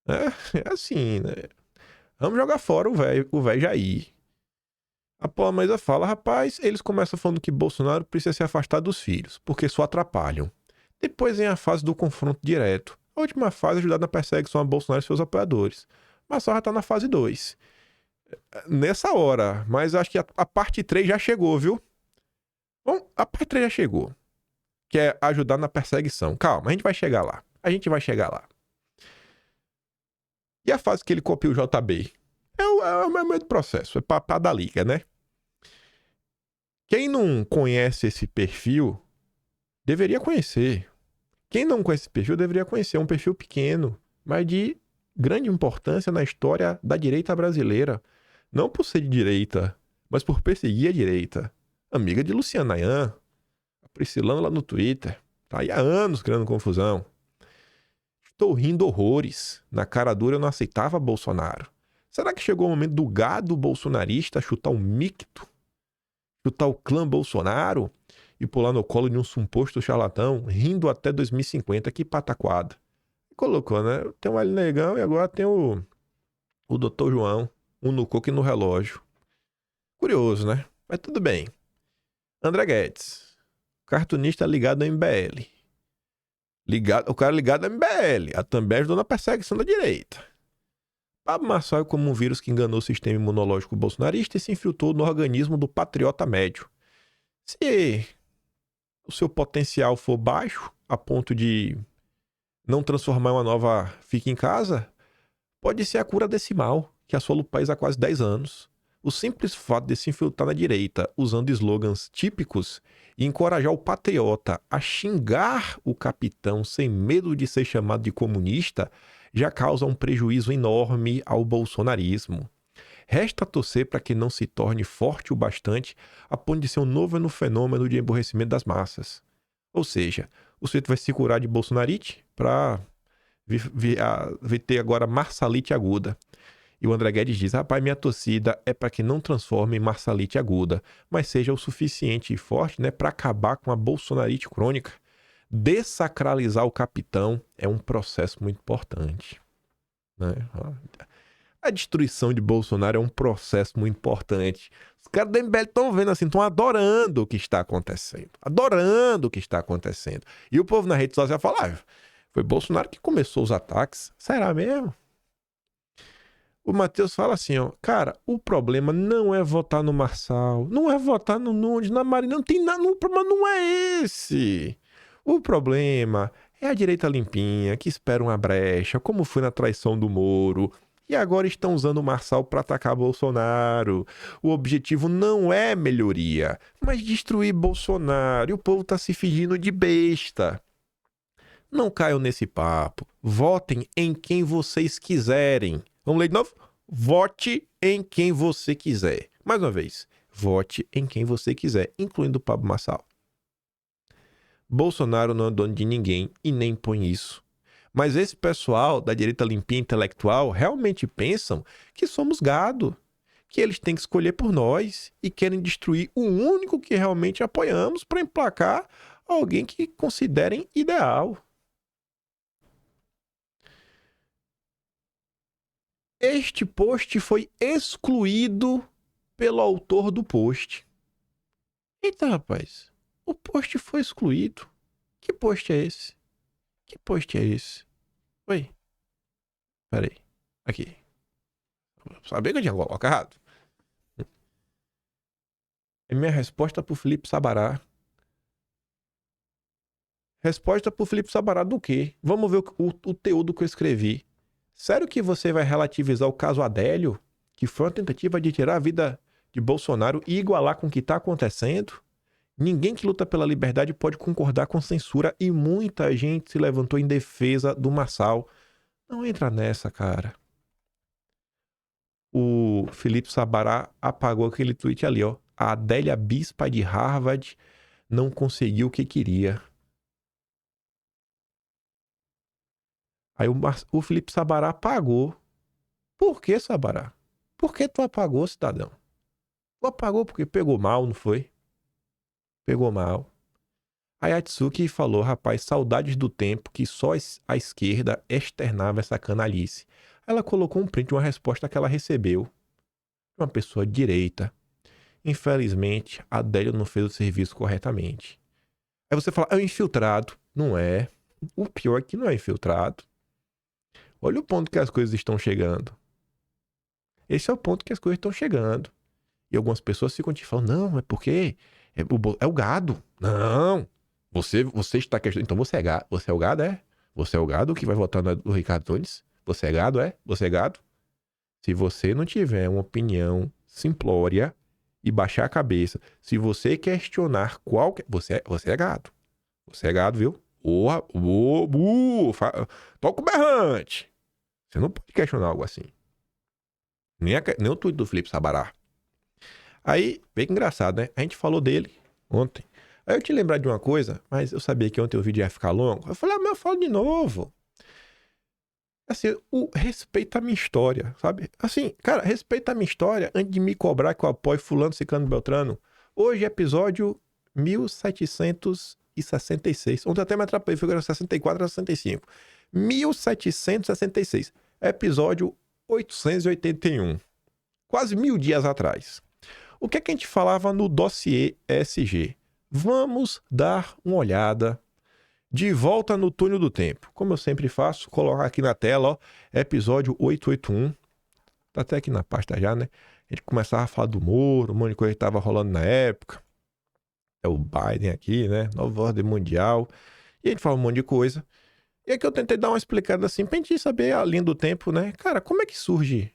É assim, né? Vamos jogar fora o velho Jair. A Palmaisa fala, rapaz, eles começam falando que Bolsonaro precisa se afastar dos filhos, porque só atrapalham. Depois vem a fase do confronto direto. A última fase é ajudar na perseguição a Bolsonaro e seus apoiadores. Mas só já tá na fase 2. Nessa hora, mas acho que a parte 3 já chegou, viu? Bom, a parte 3 já chegou. Que é ajudar na perseguição. Calma, a gente vai chegar lá. A gente vai chegar lá. E a fase que ele copia o JB? É o mesmo processo. É pra dar liga, né? Quem não conhece esse perfil, deveria conhecer. Quem não conhece esse perfil, deveria conhecer. É um perfil pequeno, mas de grande importância na história da direita brasileira. Não por ser de direita, mas por perseguir a direita. Amiga de Luciana Nayan, a Priscilana lá no Twitter. Tá aí há anos criando confusão. Estou rindo horrores. Na cara dura eu não aceitava Bolsonaro. Será que chegou o momento do gado bolsonarista chutar um micto? Chutar o clã Bolsonaro? E pular no colo de um suposto charlatão, rindo até 2050? Que pataquada. Colocou, né? Tem o Ali Negão e agora tem o Dr. João. Um no coco e no relógio. Curioso, né? Mas tudo bem. André Guedes. Cartunista ligado ao MBL. O cara ligado ao MBL. Também ajudou na perseguição da direita. Pablo Marçal é como um vírus que enganou o sistema imunológico bolsonarista e se infiltrou no organismo do patriota médio. Se o seu potencial for baixo, a ponto de não transformar em uma nova fica em casa, pode ser a cura desse mal que assola o país há quase 10 anos. O simples fato de se infiltrar na direita usando slogans típicos e encorajar o patriota a xingar o capitão sem medo de ser chamado de comunista já causa um prejuízo enorme ao bolsonarismo. Resta torcer para que não se torne forte o bastante a ponto de ser um novo fenômeno de emborrecimento das massas. Ou seja, o sujeito vai se curar de bolsonarite para vir ter agora marsalite aguda. E o André Guedes diz, rapaz, minha torcida é para que não transforme em marsalite aguda, mas seja o suficiente e forte, né, para acabar com a bolsonarite crônica. Dessacralizar o capitão é um processo muito importante, né? A destruição de Bolsonaro é um processo muito importante. Os caras do MBL estão vendo assim, estão adorando o que está acontecendo. Adorando o que está acontecendo. E o povo na rede social fala, foi Bolsonaro que começou os ataques. Será mesmo? O Matheus fala assim, ó, cara, o problema não é votar no Marçal, não é votar no Nunes, na Marina, não tem nada, o problema não é esse. O problema é a direita limpinha, que espera uma brecha, como foi na traição do Moro, e agora estão usando o Marçal para atacar Bolsonaro. O objetivo não é melhoria, mas destruir Bolsonaro, e o povo tá se fingindo de besta. Não caiam nesse papo, votem em quem vocês quiserem. Vamos ler de novo? Vote em quem você quiser. Mais uma vez, vote em quem você quiser, incluindo o Pablo Marçal. Bolsonaro não é dono de ninguém e nem impõe isso. Mas esse pessoal da direita limpinha intelectual realmente pensam que somos gado, que eles têm que escolher por nós e querem destruir o único que realmente apoiamos para emplacar alguém que considerem ideal. Este post foi excluído pelo autor do post. Eita, rapaz. O post foi excluído. Que post é esse? Que post é esse? Oi. Peraí. Aqui. Sabia que eu tinha colocado? É minha resposta pro Felipe Sabará. Resposta pro Felipe Sabará do quê? Vamos ver o teor do que eu escrevi. Sério que você vai relativizar o caso Adélio, que foi uma tentativa de tirar a vida de Bolsonaro e igualar com o que está acontecendo? Ninguém que luta pela liberdade pode concordar com censura e muita gente se levantou em defesa do Marçal. Não entra nessa, cara. o Felipe Sabará apagou aquele tweet ali, ó. A Adélia Bispa de Harvard não conseguiu o que queria. Aí o Felipe Sabará apagou. Por que, Sabará? Por que tu apagou, cidadão? Tu apagou porque pegou mal, não foi? Pegou mal. Aí a Atsuki falou, rapaz, saudades do tempo que só a esquerda externava essa canalice. Ela colocou um print de uma resposta que ela recebeu de uma pessoa de direita. Infelizmente, a Adélia não fez o serviço corretamente. Aí você fala, é um infiltrado. Não é. O pior é que não é infiltrado. Olha o ponto que as coisas estão chegando. Esse é o ponto que as coisas estão chegando. E algumas pessoas ficam te falando, não, é porque é o gado. Não. Você está questionando. Então você é gado. Você é o gado, é? Você é o gado que vai votar no Ricardo Nunes? Você é gado, é? Você é gado? Se você não tiver uma opinião simplória e baixar a cabeça, se você questionar qualquer... Você é gado. Você é gado, viu? Toca o berrante. Você não pode questionar algo assim. Nem o tweet do Felipe Sabará. Aí, bem que engraçado, né? A gente falou dele ontem. Aí eu te lembrar de uma coisa, mas eu sabia que ontem o vídeo ia ficar longo. Eu falei, mas eu falo de novo. Assim, respeita a minha história, sabe? Assim, cara, respeita a minha história antes de me cobrar que eu apoio fulano, ciclano, beltrano. Hoje é episódio 1766. Ontem até me atrapalhei, foi 64 a 65. 1766. Episódio 881. Quase 1000 dias atrás. O que é que a gente falava no dossiê ESG? Vamos dar uma olhada de volta no túnel do tempo. Como eu sempre faço, colocar aqui na tela, ó, episódio 881. Tá até aqui na pasta já, né? A gente começava a falar do Moro, um monte de coisa que tava rolando na época. É o Biden aqui, né? Nova ordem mundial. E a gente fala um monte de coisa. E aqui eu tentei dar uma explicada assim, pra gente saber a linha do tempo, né? Cara, como é que surge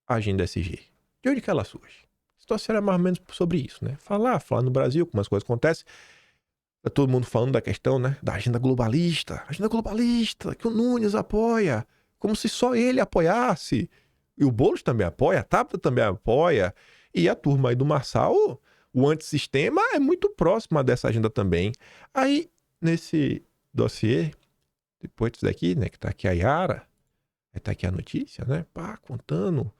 a agenda ESG? De onde que ela surge? A situação era mais ou menos sobre isso, né? Falar no Brasil, como as coisas acontecem. Tá todo mundo falando da questão, né? Da agenda globalista. Agenda globalista, que o Nunes apoia. Como se só ele apoiasse. E o Boulos também apoia, a Tabata também apoia. E a turma aí do Marçal, o antissistema é muito próxima dessa agenda também. Aí, nesse dossiê, depois disso daqui, né? Que tá aqui a Yara, tá aqui a notícia, né? Pá, contando.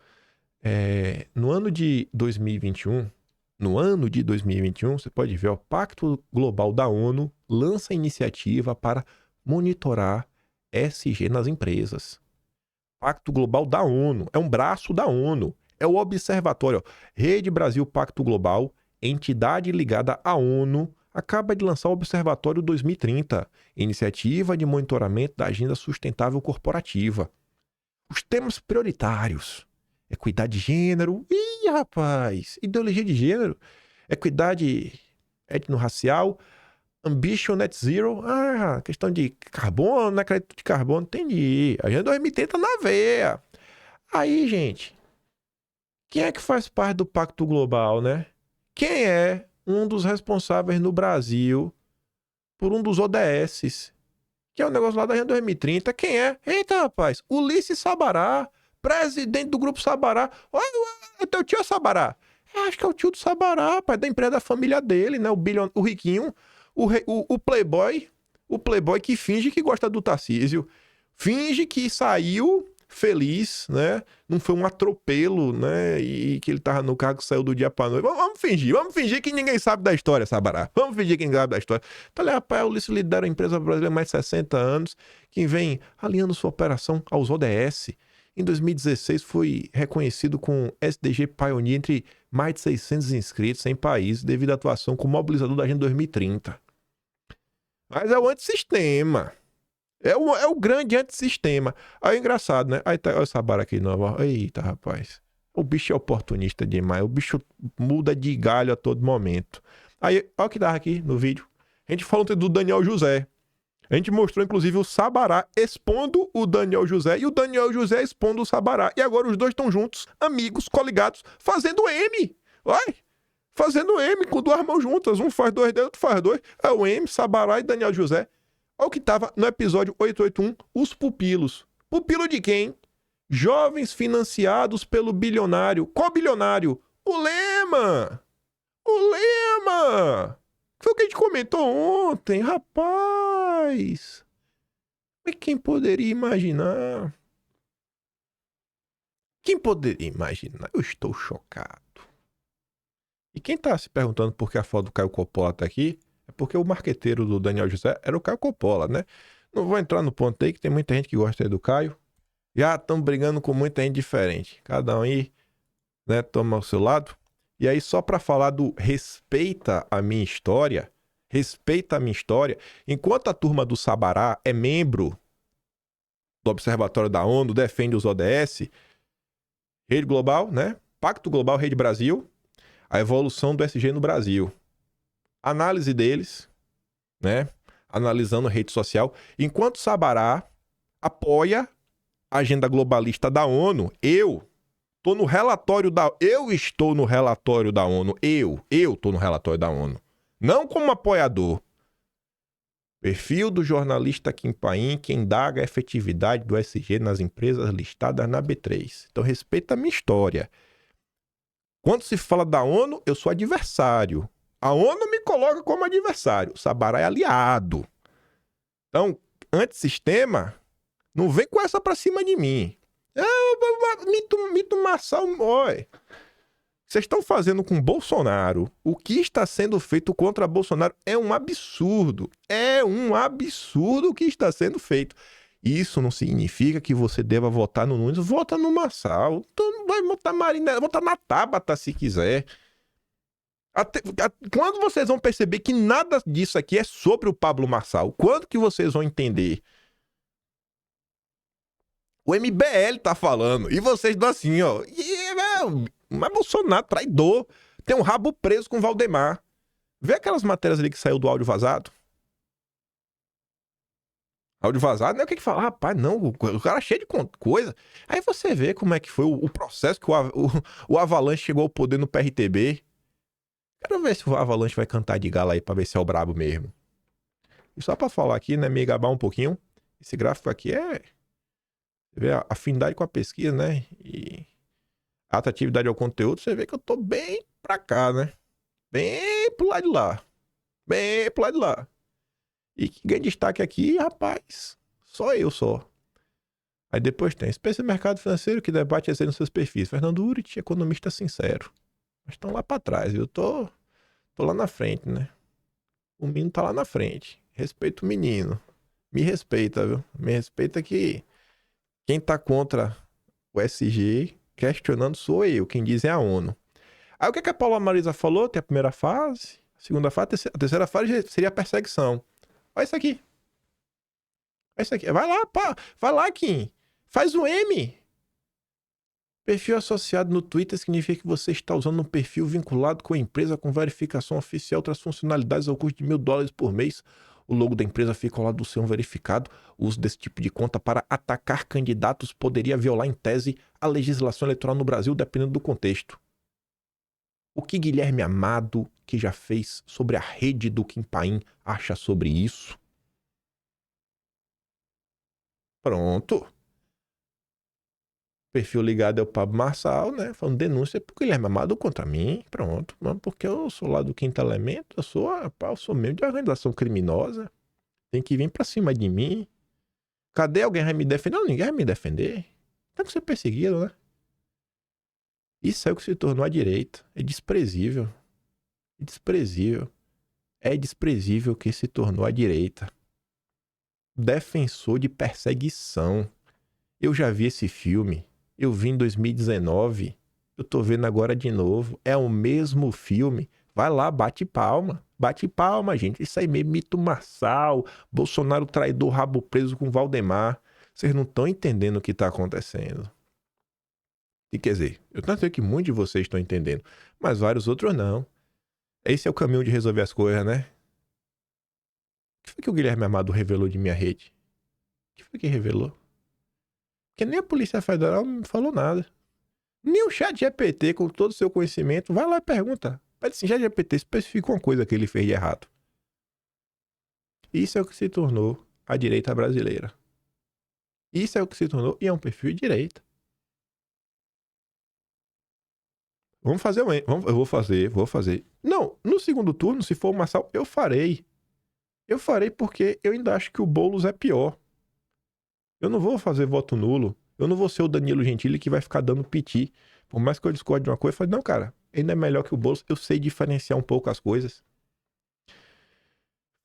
No ano de 2021... No ano de 2021, você pode ver, o Pacto Global da ONU lança iniciativa para monitorar ESG nas empresas. Pacto Global da ONU, é um braço da ONU, é o observatório. Rede Brasil Pacto Global, entidade ligada à ONU, acaba de lançar o Observatório 2030, iniciativa de monitoramento da agenda sustentável corporativa. Os temas prioritários: equidade de gênero. Ih, rapaz! Ideologia de gênero. Equidade étnico-racial. Ambition Net Zero. Ah, questão de carbono, né? Crédito de carbono. Entendi. A agenda 2030 na veia. Aí, gente, quem é que faz parte do Pacto Global, né? Quem é um dos responsáveis no Brasil por um dos ODSs? Que é o negócio lá da agenda 2030. Quem é? Eita, rapaz! Ulisses Sabará, presidente do Grupo Sabará. Olha, é teu tio Sabará. Acho que é o tio do Sabará, pai, da empresa da família dele, né? O riquinho, o playboy que finge que gosta do Tarcísio. Finge que saiu feliz, né? Não foi um atropelo, né? E que ele tava no carro que saiu do dia pra noite. Vamos fingir que ninguém sabe da história, Sabará. Vamos fingir que ninguém sabe da história. Então, rapaz, o Ulisses lidera a empresa brasileira há mais de 60 anos, que vem alinhando sua operação aos ODS. Em 2016 foi reconhecido com SDG Pioneer entre mais de 600 inscritos em países devido à atuação como mobilizador da Agenda 2030. Mas é o antissistema. É o grande antissistema. Aí é engraçado, né? Aí tá, olha essa barra aqui nova. Eita, rapaz. O bicho é oportunista demais. O bicho muda de galho a todo momento. Aí, olha o que dá aqui no vídeo. A gente falou do Daniel José. A gente mostrou, inclusive, o Sabará expondo o Daniel José e o Daniel José expondo o Sabará. E agora os dois estão juntos, amigos, coligados, fazendo M. Vai! Fazendo M com duas mãos juntas. Um faz dois dedos, outro faz dois. É o M, Sabará e Daniel José. Olha o que estava no episódio 881, os pupilos. Pupilo de quem? Jovens financiados pelo bilionário. Qual bilionário? O Lema! O Lema! Foi o que a gente comentou ontem, rapaz. Mas quem poderia imaginar? Quem poderia imaginar? Eu estou chocado. E quem tá se perguntando por que a foto do Caio Coppola tá aqui, é porque o marqueteiro do Daniel José era o Caio Coppola, né? Não vou entrar no ponto aí, que tem muita gente que gosta aí do Caio. Já estão brigando com muita gente diferente. Cada um aí, né, toma o seu lado. E aí, só pra falar do respeita a minha história, enquanto a turma do Sabará é membro do Observatório da ONU, defende os ODS, Rede Global, né? Pacto Global Rede Brasil, a evolução do SG no Brasil. Análise deles, né? Analisando a rede social. Enquanto o Sabará apoia a agenda globalista da ONU, eu estou no relatório da ONU. Eu estou no relatório da ONU. Não como apoiador. Perfil do jornalista Kim Paim, que indaga a efetividade do SG nas empresas listadas na B3. Então, respeita a minha história. Quando se fala da ONU, eu sou adversário. A ONU me coloca como adversário. O Sabará é aliado. Então, antissistema, não vem com essa pra cima de mim. Mito Marçal, oi. Vocês estão fazendo com Bolsonaro. O que está sendo feito contra Bolsonaro é um absurdo. É um absurdo o que está sendo feito. Isso não significa que você deva votar no Nunes. Vota no Marçal. Então vai votar Marina, vota na Tabata se quiser. Quando vocês vão perceber que nada disso aqui é sobre o Pablo Marçal? Quando que vocês vão entender? O MBL tá falando. E vocês dão assim, ó. Mas Bolsonaro, traidor. Tem um rabo preso com o Valdemar. Vê aquelas matérias ali que saiu do áudio vazado? Áudio vazado, né? O que fala? Rapaz, não, o cara é cheio de coisa. Aí você vê como é que foi o processo que o Avalanche chegou ao poder no PRTB. Quero ver se o Avalanche vai cantar de gala aí pra ver se é o brabo mesmo. E só pra falar aqui, né? Me gabar um pouquinho. Esse gráfico aqui é... Você vê a afinidade com a pesquisa, né? E a atratividade ao conteúdo, você vê que eu tô bem pra cá, né? Bem pro lado de lá. Bem pro lado de lá. E que ganha destaque aqui, rapaz, só eu só. Aí depois tem espécie de mercado financeiro que debate esse nos seus perfis. Fernando Urich, economista sincero. Mas estão lá pra trás, eu tô lá na frente, né? O menino tá lá na frente. Respeito o menino. Me respeita, viu? Me respeita que quem tá contra o SG questionando sou eu. Quem diz é a ONU. Aí o que a Paula Marisa falou? Tem a primeira fase, a segunda fase, a terceira fase seria a perseguição. Olha isso aqui. Olha isso aqui. Vai lá, pá. Vai lá, Kim. Faz o M. Perfil associado no Twitter significa que você está usando um perfil vinculado com a empresa com verificação oficial, outras funcionalidades ao custo de $1.000 por mês. O logo da empresa fica ao lado do seu verificado. O uso desse tipo de conta para atacar candidatos poderia violar, em tese, a legislação eleitoral no Brasil, dependendo do contexto. O que Guilherme Amado, que já fez sobre a rede do Kim Paim, acha sobre isso? Pronto. Perfil ligado é o Pablo Marçal, né? Falando denúncia por Guilherme Amado contra mim. Pronto. Mas porque eu sou lá do Quinto Elemento, eu sou membro de organização criminosa. Tem que vir pra cima de mim. Cadê alguém vai me defender? Não, ninguém vai me defender. Tem que ser perseguido, né? Isso é o que se tornou a direita. É desprezível. É desprezível. É desprezível que se tornou a direita. Defensor de perseguição. Eu já vi esse filme. Eu vi em 2019. Eu tô vendo agora de novo. É o mesmo filme. Vai lá, bate palma. Bate palma, gente. Isso aí mesmo, mito Marçal. Bolsonaro traidor, rabo preso com Valdemar. Vocês não estão entendendo o que tá acontecendo. E quer dizer, eu não sei que muitos de vocês estão entendendo, mas vários outros não. Esse é o caminho de resolver as coisas, né? O que foi que o Guilherme Amado revelou de minha rede? O que foi que revelou? Porque nem a Polícia Federal me falou nada. Nem o ChatGPT, com todo o seu conhecimento, vai lá e pergunta. Pede assim, ChatGPT especifica uma coisa que ele fez de errado. Isso é o que se tornou a direita brasileira. Isso é o que se tornou, e é um perfil de direita. Vamos fazer, eu vou fazer. Não, no segundo turno, se for o Marçal, eu farei. Eu farei porque eu ainda acho que o Boulos é pior. Eu não vou fazer voto nulo. Eu não vou ser o Danilo Gentili que vai ficar dando piti. Por mais que eu discorde de uma coisa, eu falei, não, cara, ele não é melhor que o Boulos. Eu sei diferenciar um pouco as coisas.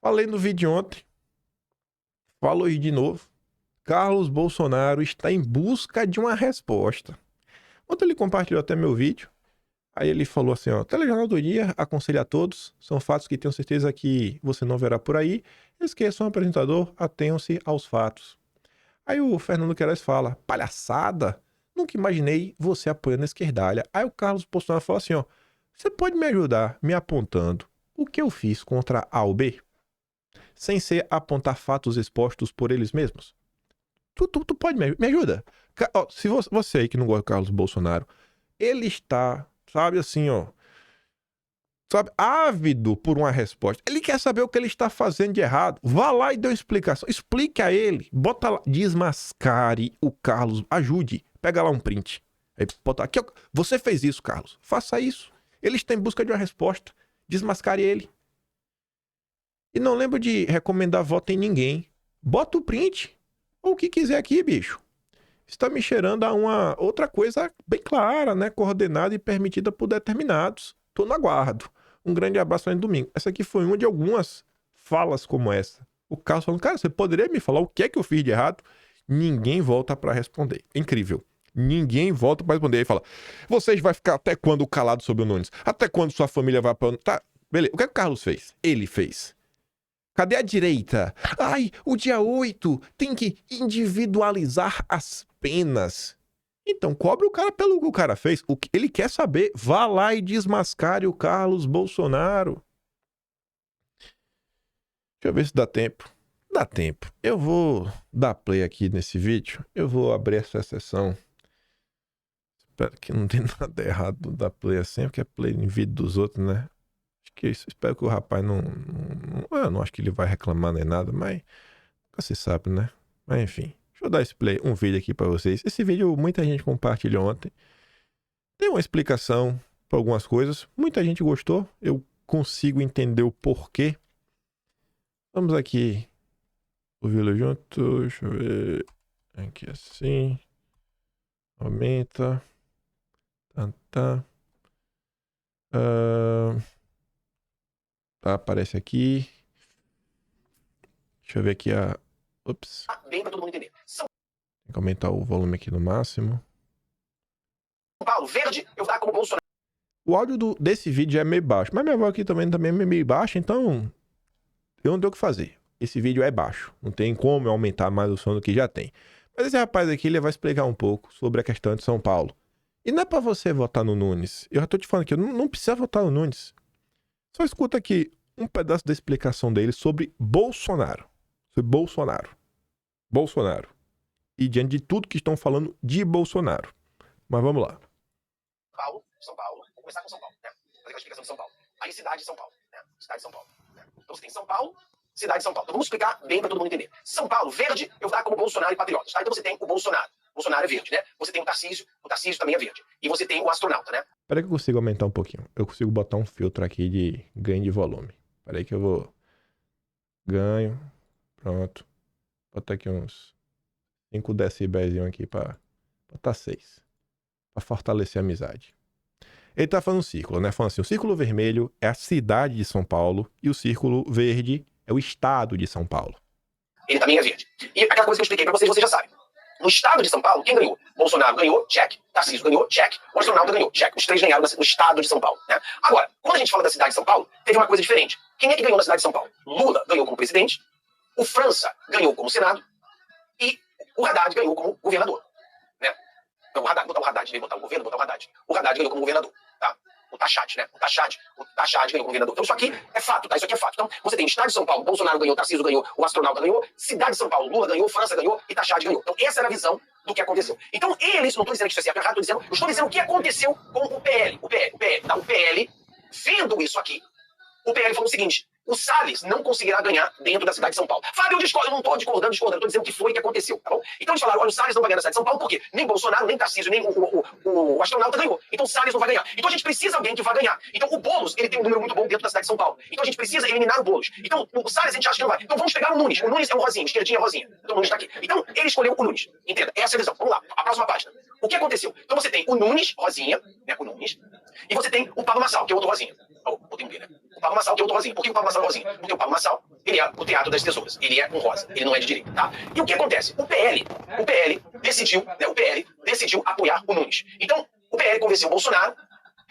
Falei no vídeo ontem. Falo hoje de novo. Carlos Bolsonaro está em busca de uma resposta. Ontem ele compartilhou até meu vídeo. Aí ele falou assim, ó, Telejornal do Dia, aconselho a todos, são fatos que tenho certeza que você não verá por aí. Esqueçam o apresentador, atenham-se aos fatos. Aí o Fernando Queiroz fala, palhaçada? Nunca imaginei você apoiando a esquerdalha. Aí o Carlos Bolsonaro fala assim, ó, você pode me ajudar me apontando o que eu fiz contra A ou B? Sem ser apontar fatos expostos por eles mesmos? Tu pode me ajuda? Ó, se você aí que não gosta do Carlos Bolsonaro, ele está, sabe assim, ó, sabe, ávido por uma resposta. Ele quer saber o que ele está fazendo de errado. Vá lá e dê uma explicação. Explique a ele. Bota lá, desmascare o Carlos. Ajude. Pega lá um print. Aí bota aqui, ó, você fez isso, Carlos. Faça isso. Ele está em busca de uma resposta. Desmascare ele. E não lembro de recomendar voto em ninguém. Bota o print. Ou o que quiser aqui, bicho. Está me cheirando a uma outra coisa bem clara, né? Coordenada e permitida por determinados. Tô no aguardo. Um grande abraço para domingo. Essa aqui foi uma de algumas falas como essa. O Carlos falando, cara, você poderia me falar o que é que eu fiz de errado? Ninguém volta para responder. Incrível. Ninguém volta para responder. Aí fala, vocês vão ficar até quando calado sobre o Nunes? Até quando sua família vai para... Tá, beleza. O que é que o Carlos fez? Ele fez. Cadê a direita? Ai, o dia 8 tem que individualizar as penas. Então, cobre o cara pelo que o cara fez. O que ele quer saber, vá lá e desmascare o Carlos Bolsonaro. Deixa eu ver se dá tempo. Dá tempo. Eu vou dar play aqui nesse vídeo. Eu vou abrir essa sessão. Espero que não tenha nada errado da play assim, porque é play em vídeo dos outros, né? Acho que isso. Espero que o rapaz eu não acho que ele vai reclamar nem nada, mas você sabe, né? Mas enfim. Deixa eu dar esse play, um vídeo aqui pra vocês. Esse vídeo muita gente compartilhou ontem. Tem uma explicação para algumas coisas. Muita gente gostou. Eu consigo entender o porquê. Vamos aqui. Ouvi-lo junto. Deixa eu ver. Aqui assim. Aumenta. Tá. Tá, aparece aqui. Deixa eu ver aqui a... Ops. Bem pra todo mundo entender. São Tem que aumentar o volume aqui no máximo. Paulo, verde, eu vou dar como Bolsonaro. O áudio desse vídeo é meio baixo. Mas minha voz aqui também é meio baixa, então... Eu não tenho o que fazer. Esse vídeo é baixo. Não tem como eu aumentar mais o som do que já tem. Mas esse rapaz aqui, ele vai explicar um pouco sobre a questão de São Paulo. E não é pra você votar no Nunes. Eu já tô te falando aqui, não precisa votar no Nunes. Só escuta aqui um pedaço da explicação dele sobre Bolsonaro. Sobre Bolsonaro. E diante de tudo que estão falando de Bolsonaro. Mas vamos lá. São Paulo. Vou começar com São Paulo, né? Fazer a explicação de São Paulo. Aí cidade de São Paulo, né? Cidade de São Paulo. Né? Então você tem São Paulo, cidade de São Paulo. Então vamos explicar bem pra todo mundo entender. São Paulo, verde, eu vou dar como Bolsonaro e patriotas, tá? Então você tem o Bolsonaro. Bolsonaro é verde, né? Você tem o Tarcísio também é verde. E você tem o astronauta, né? Peraí que eu consigo aumentar um pouquinho. Eu consigo botar um filtro aqui de ganho de volume. Peraí que eu vou... Ganho. Pronto. Botar aqui uns 5 decibéis aqui pra botar 6. Pra fortalecer a amizade. Ele tá falando um círculo, né? Falando assim, o círculo vermelho é a cidade de São Paulo e o círculo verde é o estado de São Paulo. Ele também é verde. E aquela coisa que eu expliquei pra vocês já sabem. No estado de São Paulo, quem ganhou? Bolsonaro ganhou, check. Tarcísio ganhou, check. O astronauta ganhou, check. Os três ganharam no estado de São Paulo, né? Agora, quando a gente fala da cidade de São Paulo, teve uma coisa diferente. Quem é que ganhou na cidade de São Paulo? Lula ganhou como presidente, o França ganhou como Senado e o Haddad ganhou como governador, né? Então, o Haddad, botar o Haddad, botar o governo, botar o Haddad. O Haddad ganhou como governador, tá? O Tachat, né? O Tachat ganhou como governador. Então isso aqui é fato, tá? Isso aqui é fato. Então você tem estado de São Paulo, Bolsonaro ganhou, Tarcísio ganhou, o astronauta ganhou, cidade de São Paulo, Lula ganhou, França ganhou e Tachat ganhou. Então essa era a visão do que aconteceu. Então eles, não estou dizendo que isso é certo ou errado, eu estou dizendo o que aconteceu com o PL. O PL, tá? O PL, vendo isso aqui, o PL falou o seguinte, o Salles não conseguirá ganhar dentro da cidade de São Paulo. Fábio, eu discordo, eu não estou discordando, eu estou dizendo que foi o que aconteceu, tá bom? Então eles falaram, olha, o Salles não vai ganhar na cidade de São Paulo, por quê? Nem Bolsonaro, nem Tarcísio, nem o astronauta ganhou. Então o Salles não vai ganhar. Então a gente precisa de alguém que vá ganhar. Então o Boulos, ele tem um número muito bom dentro da cidade de São Paulo. Então a gente precisa eliminar o Boulos. Então o Salles a gente acha que não vai. Então vamos pegar o Nunes. O Nunes é um rosinha, esquerdinha rosinha. Então o Nunes está aqui. Então ele escolheu o Nunes. Entenda, essa é a visão. Vamos lá, a próxima página. O que aconteceu? Então você tem o Nunes, rosinha, né, o Nunes, e você tem o Pablo Marçal, que é outro rosinha. Botei um B, né? O Pablo Marçal, que é outro rosinha. Por que o Pablo Marçal é rosinha? Porque o Pablo Marçal, ele é o Teatro das Tesouras. Ele é um rosa. Ele não é de direita, tá? E o que acontece? O PL decidiu, né, o PL decidiu apoiar o Nunes. Então, o PL convenceu o Bolsonaro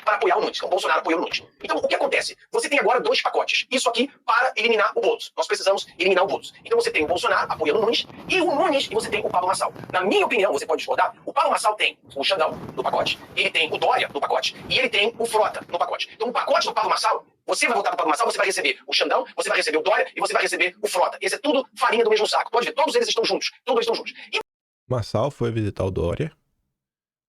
para apoiar o Nunes. Então, o Bolsonaro apoiou o Nunes. Então, o que acontece? Você tem agora 2 pacotes. Isso aqui para eliminar o Boulos. Nós precisamos eliminar o Boulos. Então, você tem o Bolsonaro apoiando o Nunes e o Nunes e você tem o Pablo Marçal. Na minha opinião, você pode discordar, o Pablo Marçal tem o Xandão no pacote, ele tem o Dória no pacote e ele tem o Frota no pacote. Então, o pacote do Pablo Marçal, você vai votar para o Pablo Marçal, você vai receber o Xandão, você vai receber o Dória e você vai receber o Frota. Esse é tudo farinha do mesmo saco. Pode ver, todos eles estão juntos. Todos estão juntos. E Marçal foi visitar o Dória.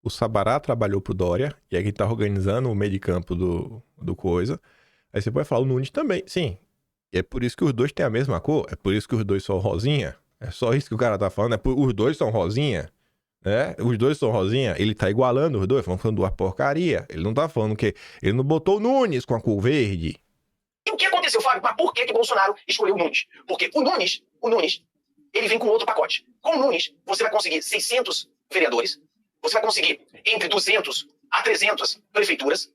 O Sabará trabalhou pro Dória, e é quem tá organizando o meio de campo do coisa. Aí você pode falar o Nunes também. Sim, é por isso que os dois têm a mesma cor, é por isso que os dois são rosinha. É só isso que o cara tá falando, os dois são rosinha, né? Os dois são rosinha, ele tá igualando os dois, falando de uma porcaria. Ele não tá falando que... Ele não botou o Nunes com a cor verde. o que aconteceu, Fábio? Mas por que Bolsonaro escolheu o Nunes? Porque o Nunes, ele vem com outro pacote. Com o Nunes, você vai conseguir 600 vereadores, você vai conseguir entre 200 a 300 prefeituras,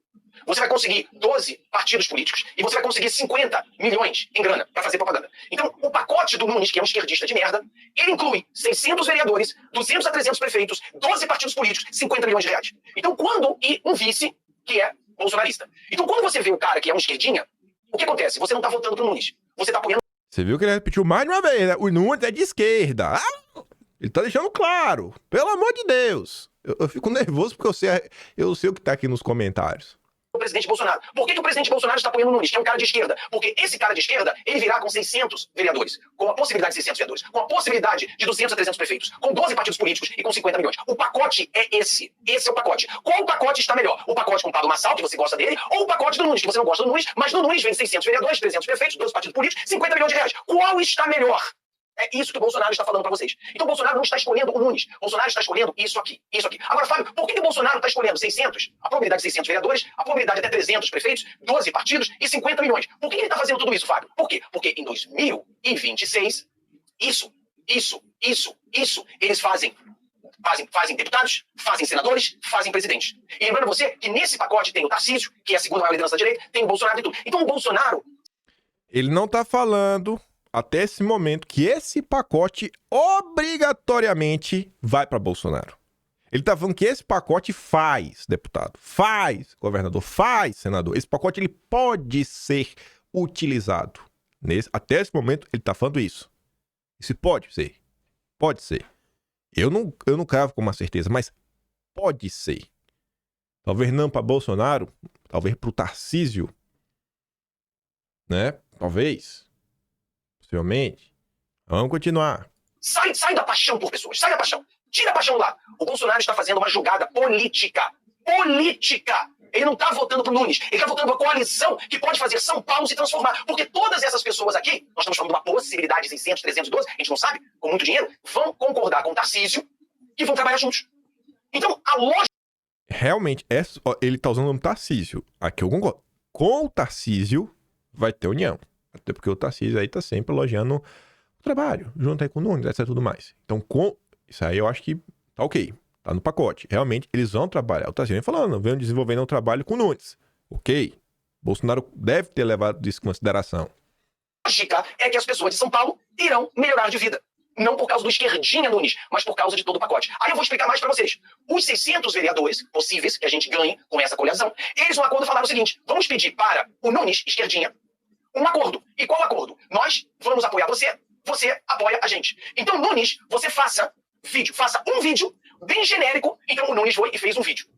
você vai conseguir 12 partidos políticos e você vai conseguir 50 milhões em grana para fazer propaganda. Então, o pacote do Nunes, que é um esquerdista de merda, ele inclui 600 vereadores, 200 a 300 prefeitos, 12 partidos políticos, 50 milhões de reais. Então, e um vice que é bolsonarista. Então, quando você vê o cara que é um esquerdinha, o que acontece? Você não tá votando pro Nunes. Você tá apoiando... Você viu que ele repetiu mais uma vez, né? O Nunes é de esquerda. Ele tá deixando claro. Pelo amor de Deus. Eu fico nervoso porque eu sei o que tá aqui nos comentários. O presidente Bolsonaro. Por que o presidente Bolsonaro está apoiando o Nunes, que é um cara de esquerda? Porque esse cara de esquerda, ele virá com 600 vereadores, com a possibilidade de 600 vereadores, com a possibilidade de 200 a 300 prefeitos, com 12 partidos políticos e com 50 milhões. O pacote é esse. Esse é o pacote. Qual pacote está melhor? O pacote com o Pablo Marçal, que você gosta dele, ou o pacote do Nunes, que você não gosta do Nunes, mas no Nunes vem 600 vereadores, 300 prefeitos, 12 partidos políticos, 50 milhões de reais. Qual está melhor? É isso que o Bolsonaro está falando para vocês. Então o Bolsonaro não está escolhendo o Nunes. O Bolsonaro está escolhendo isso aqui, isso aqui. Agora, Fábio, por que o Bolsonaro está escolhendo 600? A probabilidade de 600 vereadores, a probabilidade de até 300 prefeitos, 12 partidos e 50 milhões. Por que ele está fazendo tudo isso, Fábio? Por quê? Porque em 2026, eles fazem deputados, fazem senadores, fazem presidentes. E lembrando você que nesse pacote tem o Tarcísio, que é a segunda maior liderança da direita, tem o Bolsonaro e tudo. Então o Bolsonaro... Ele não está falando... até esse momento, que esse pacote obrigatoriamente vai para Bolsonaro. Ele tá falando que esse pacote faz, deputado, faz, governador, faz, senador. Esse pacote ele pode ser utilizado. Até esse momento, ele tá falando isso. Isso pode ser. Pode ser. Eu não cravo com uma certeza, mas pode ser. Talvez não para Bolsonaro, talvez para o Tarcísio, né? Talvez. Possivelmente. Vamos continuar. Sai da paixão por pessoas. Sai da paixão. Tira a paixão lá. O Bolsonaro está fazendo uma jogada política. Política. Ele não está votando pro Nunes. Ele está votando para uma coalição que pode fazer São Paulo se transformar. Porque todas essas pessoas aqui, nós estamos falando de uma possibilidade de 600, 312, a gente não sabe, com muito dinheiro, vão concordar com o Tarcísio e vão trabalhar juntos. Então, a lógica... Realmente, ele tá usando o nome Tarcísio. Aqui eu concordo. Com o Tarcísio, vai ter união. Até porque o Tarcísio aí tá sempre elogiando o trabalho, junto aí com o Nunes, etc e tudo mais. Então, com isso aí eu acho que tá ok, tá no pacote. Realmente, eles vão trabalhar. O Tarcísio vem falando, vem desenvolvendo um trabalho com o Nunes. Ok. Bolsonaro deve ter levado isso em consideração. A lógica é que as pessoas de São Paulo irão melhorar de vida. Não por causa do esquerdinha Nunes, mas por causa de todo o pacote. Aí eu vou explicar mais pra vocês. Os 600 vereadores possíveis que a gente ganhe com essa coligação, eles no acordo falaram o seguinte, vamos pedir para o Nunes, esquerdinha, um acordo. E qual acordo? Nós vamos apoiar você, você apoia a gente. Então, Nunes, você faça um vídeo bem genérico. Então, o Nunes foi e fez um vídeo.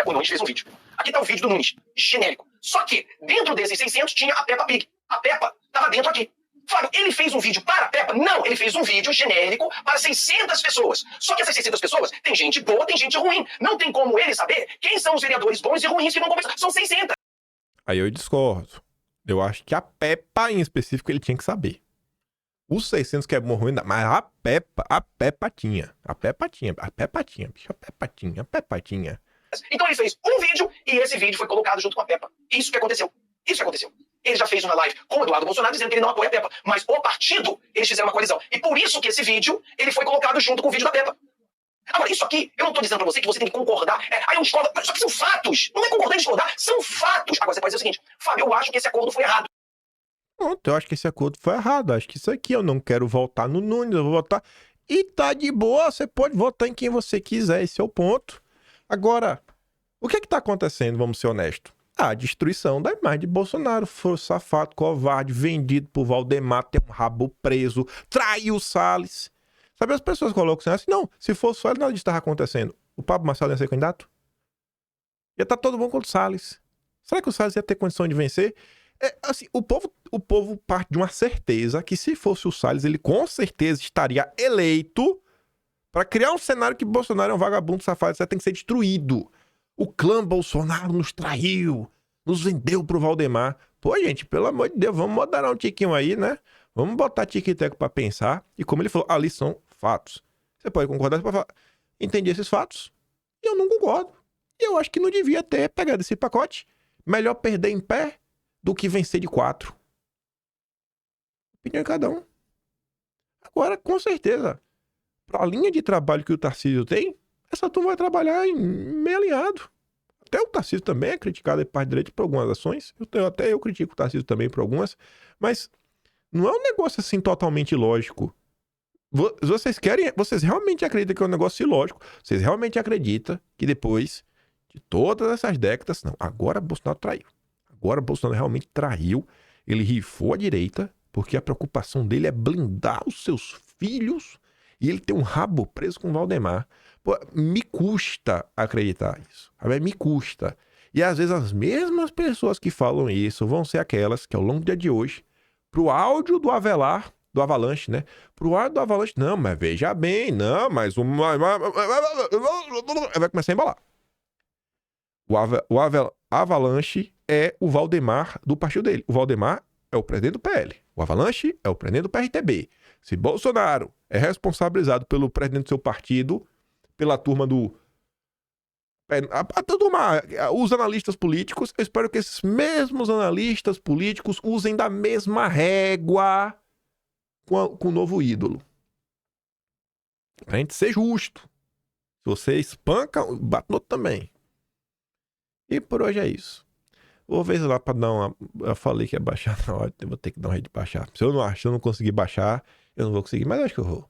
O Nunes fez um vídeo. Aqui tá o vídeo do Nunes, genérico. Só que, dentro desses 600, tinha a Peppa Pig. A Peppa tava dentro aqui. Fábio, ele fez um vídeo para a Peppa? Não, ele fez um vídeo genérico para 600 pessoas. Só que essas 600 pessoas, tem gente boa, tem gente ruim. Não tem como ele saber quem são os vereadores bons e ruins que vão conversar. São 600. Aí eu discordo. Eu acho que a Peppa, em específico, ele tinha que saber. Os 600 que é bom ruim, mas a Peppa tinha. A Peppa tinha, bicho. A Peppa tinha. Então ele fez um vídeo e esse vídeo foi colocado junto com a Peppa. Isso que aconteceu. Ele já fez uma live com o Eduardo Bolsonaro dizendo que ele não apoia a Peppa. Mas o partido, eles fizeram uma coalizão. E por isso que esse vídeo, ele foi colocado junto com o vídeo da Peppa. Agora, isso aqui, eu não tô dizendo pra você que você tem que concordar. Eu discordo. Isso aqui são fatos. Não é concordar e discordar, são fatos. Agora você pode dizer o seguinte, Fábio, eu acho que esse acordo foi errado. Pronto, eu acho que esse acordo foi errado. Acho que isso aqui eu não quero votar no Nunes, eu vou votar. E tá de boa, você pode votar em quem você quiser, esse é o ponto. Agora, o que tá acontecendo, vamos ser honestos? A destruição da imagem de Bolsonaro. Foi safado, covarde, vendido por Valdemar, tem um rabo preso, traiu o Salles. Sabe, as pessoas colocam assim, não, se fosse só ele, nada disso estava acontecendo. O Pablo Marçal ia ser candidato? Ia estar todo mundo contra o Salles. Será que o Salles ia ter condição de vencer? Assim, o povo parte de uma certeza que se fosse o Salles, ele com certeza estaria eleito para criar um cenário que Bolsonaro é um vagabundo safado, isso tem que ser destruído. O clã Bolsonaro nos traiu, nos vendeu pro Valdemar. Pô, gente, pelo amor de Deus, vamos moderar um tiquinho aí, né? Vamos botar tique-teco pra pensar. E como ele falou, ali são fatos. Você pode concordar, você pode falar, entendi esses fatos. E eu não concordo. E eu acho que não devia ter pegado esse pacote. Melhor perder em pé do que vencer de 4. Opinião de cada um. Agora, com certeza, pra linha de trabalho que o Tarcísio tem, essa turma vai trabalhar em meio alinhado. Até o Tarcísio também é criticado por parte direita por algumas ações. Até eu critico o Tarcísio também por algumas. Mas não é um negócio assim totalmente ilógico. Vocês realmente acreditam que é um negócio ilógico? Vocês realmente acreditam que depois de todas essas décadas, não, agora Bolsonaro traiu. Agora Bolsonaro realmente traiu. Ele rifou a direita, porque a preocupação dele é blindar os seus filhos e ele tem um rabo preso com o Valdemar. Pô, me custa acreditar isso. Me custa. E às vezes as mesmas pessoas que falam isso vão ser aquelas que ao longo do dia de hoje, pro áudio do Avelar, do Avalanche, né? Pro áudio do Avalanche, não, mas veja bem, não, mas vai começar a embalar. O Avalanche é o Valdemar do partido dele. O Valdemar é o presidente do PL. O Avalanche é o presidente do PRTB. Se Bolsonaro é responsabilizado pelo presidente do seu partido, pela turma do... Os analistas políticos, eu espero que esses mesmos analistas políticos usem da mesma régua com o novo ídolo. Pra gente ser justo. Se você espanca, bate no outro também. E por hoje é isso. Vou ver lá pra dar uma... Eu falei que ia baixar na hora, eu vou ter que dar um jeito de baixar. Se eu não conseguir baixar, eu não vou conseguir, mas acho que eu vou.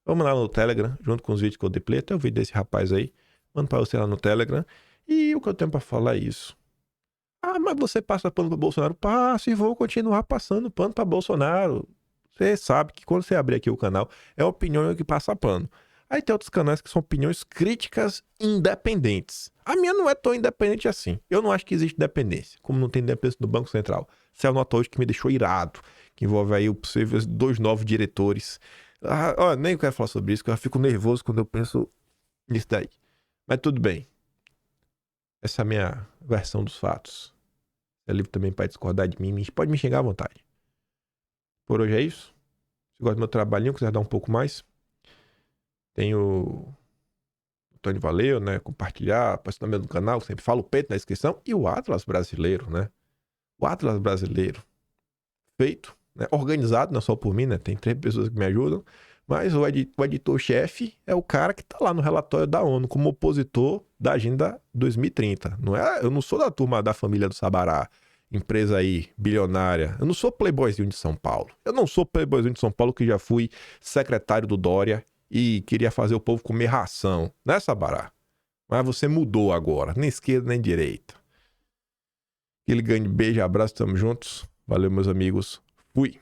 Vamos lá no Telegram, junto com os vídeos que eu dei até o vídeo desse rapaz aí. Mando pra você lá no Telegram. E o que eu tenho pra falar é isso. Ah, mas você passa pano pra Bolsonaro? Passo e vou continuar passando pano pra Bolsonaro. Você sabe que quando você abrir aqui o canal, é a opinião que passa pano. Aí tem outros canais que são opiniões críticas independentes. A minha não é tão independente assim. Eu não acho que existe dependência. Como não tem dependência do Banco Central. Saiu nota hoje que me deixou irado. Que envolve aí possíveis 2 novos diretores. Nem quero falar sobre isso, porque eu fico nervoso quando eu penso nisso daí. Mas tudo bem. Essa é a minha versão dos fatos. É livre também para discordar de mim. Pode me xingar à vontade. Por hoje é isso. Se gosta do meu trabalhinho, quiser dar um pouco mais, tem o Tony Valeu, né? Compartilhar, participar no canal, sempre falo o peito na descrição. E o Atlas Brasileiro, né? O Atlas Brasileiro. Feito, né? Organizado, não é só por mim, né? Tem 3 pessoas que me ajudam. Mas o editor-chefe é o cara que tá lá no relatório da ONU como opositor da Agenda 2030. Eu não sou da turma da família do Sabará, empresa aí bilionária. Eu não sou playboyzinho de São Paulo. Eu não sou playboyzinho de São Paulo que já fui secretário do Dória e queria fazer o povo comer ração. Né, Sabará? Mas você mudou agora, nem esquerda nem direita. Aquele grande beijo, abraço, tamo juntos. Valeu, meus amigos. Fui.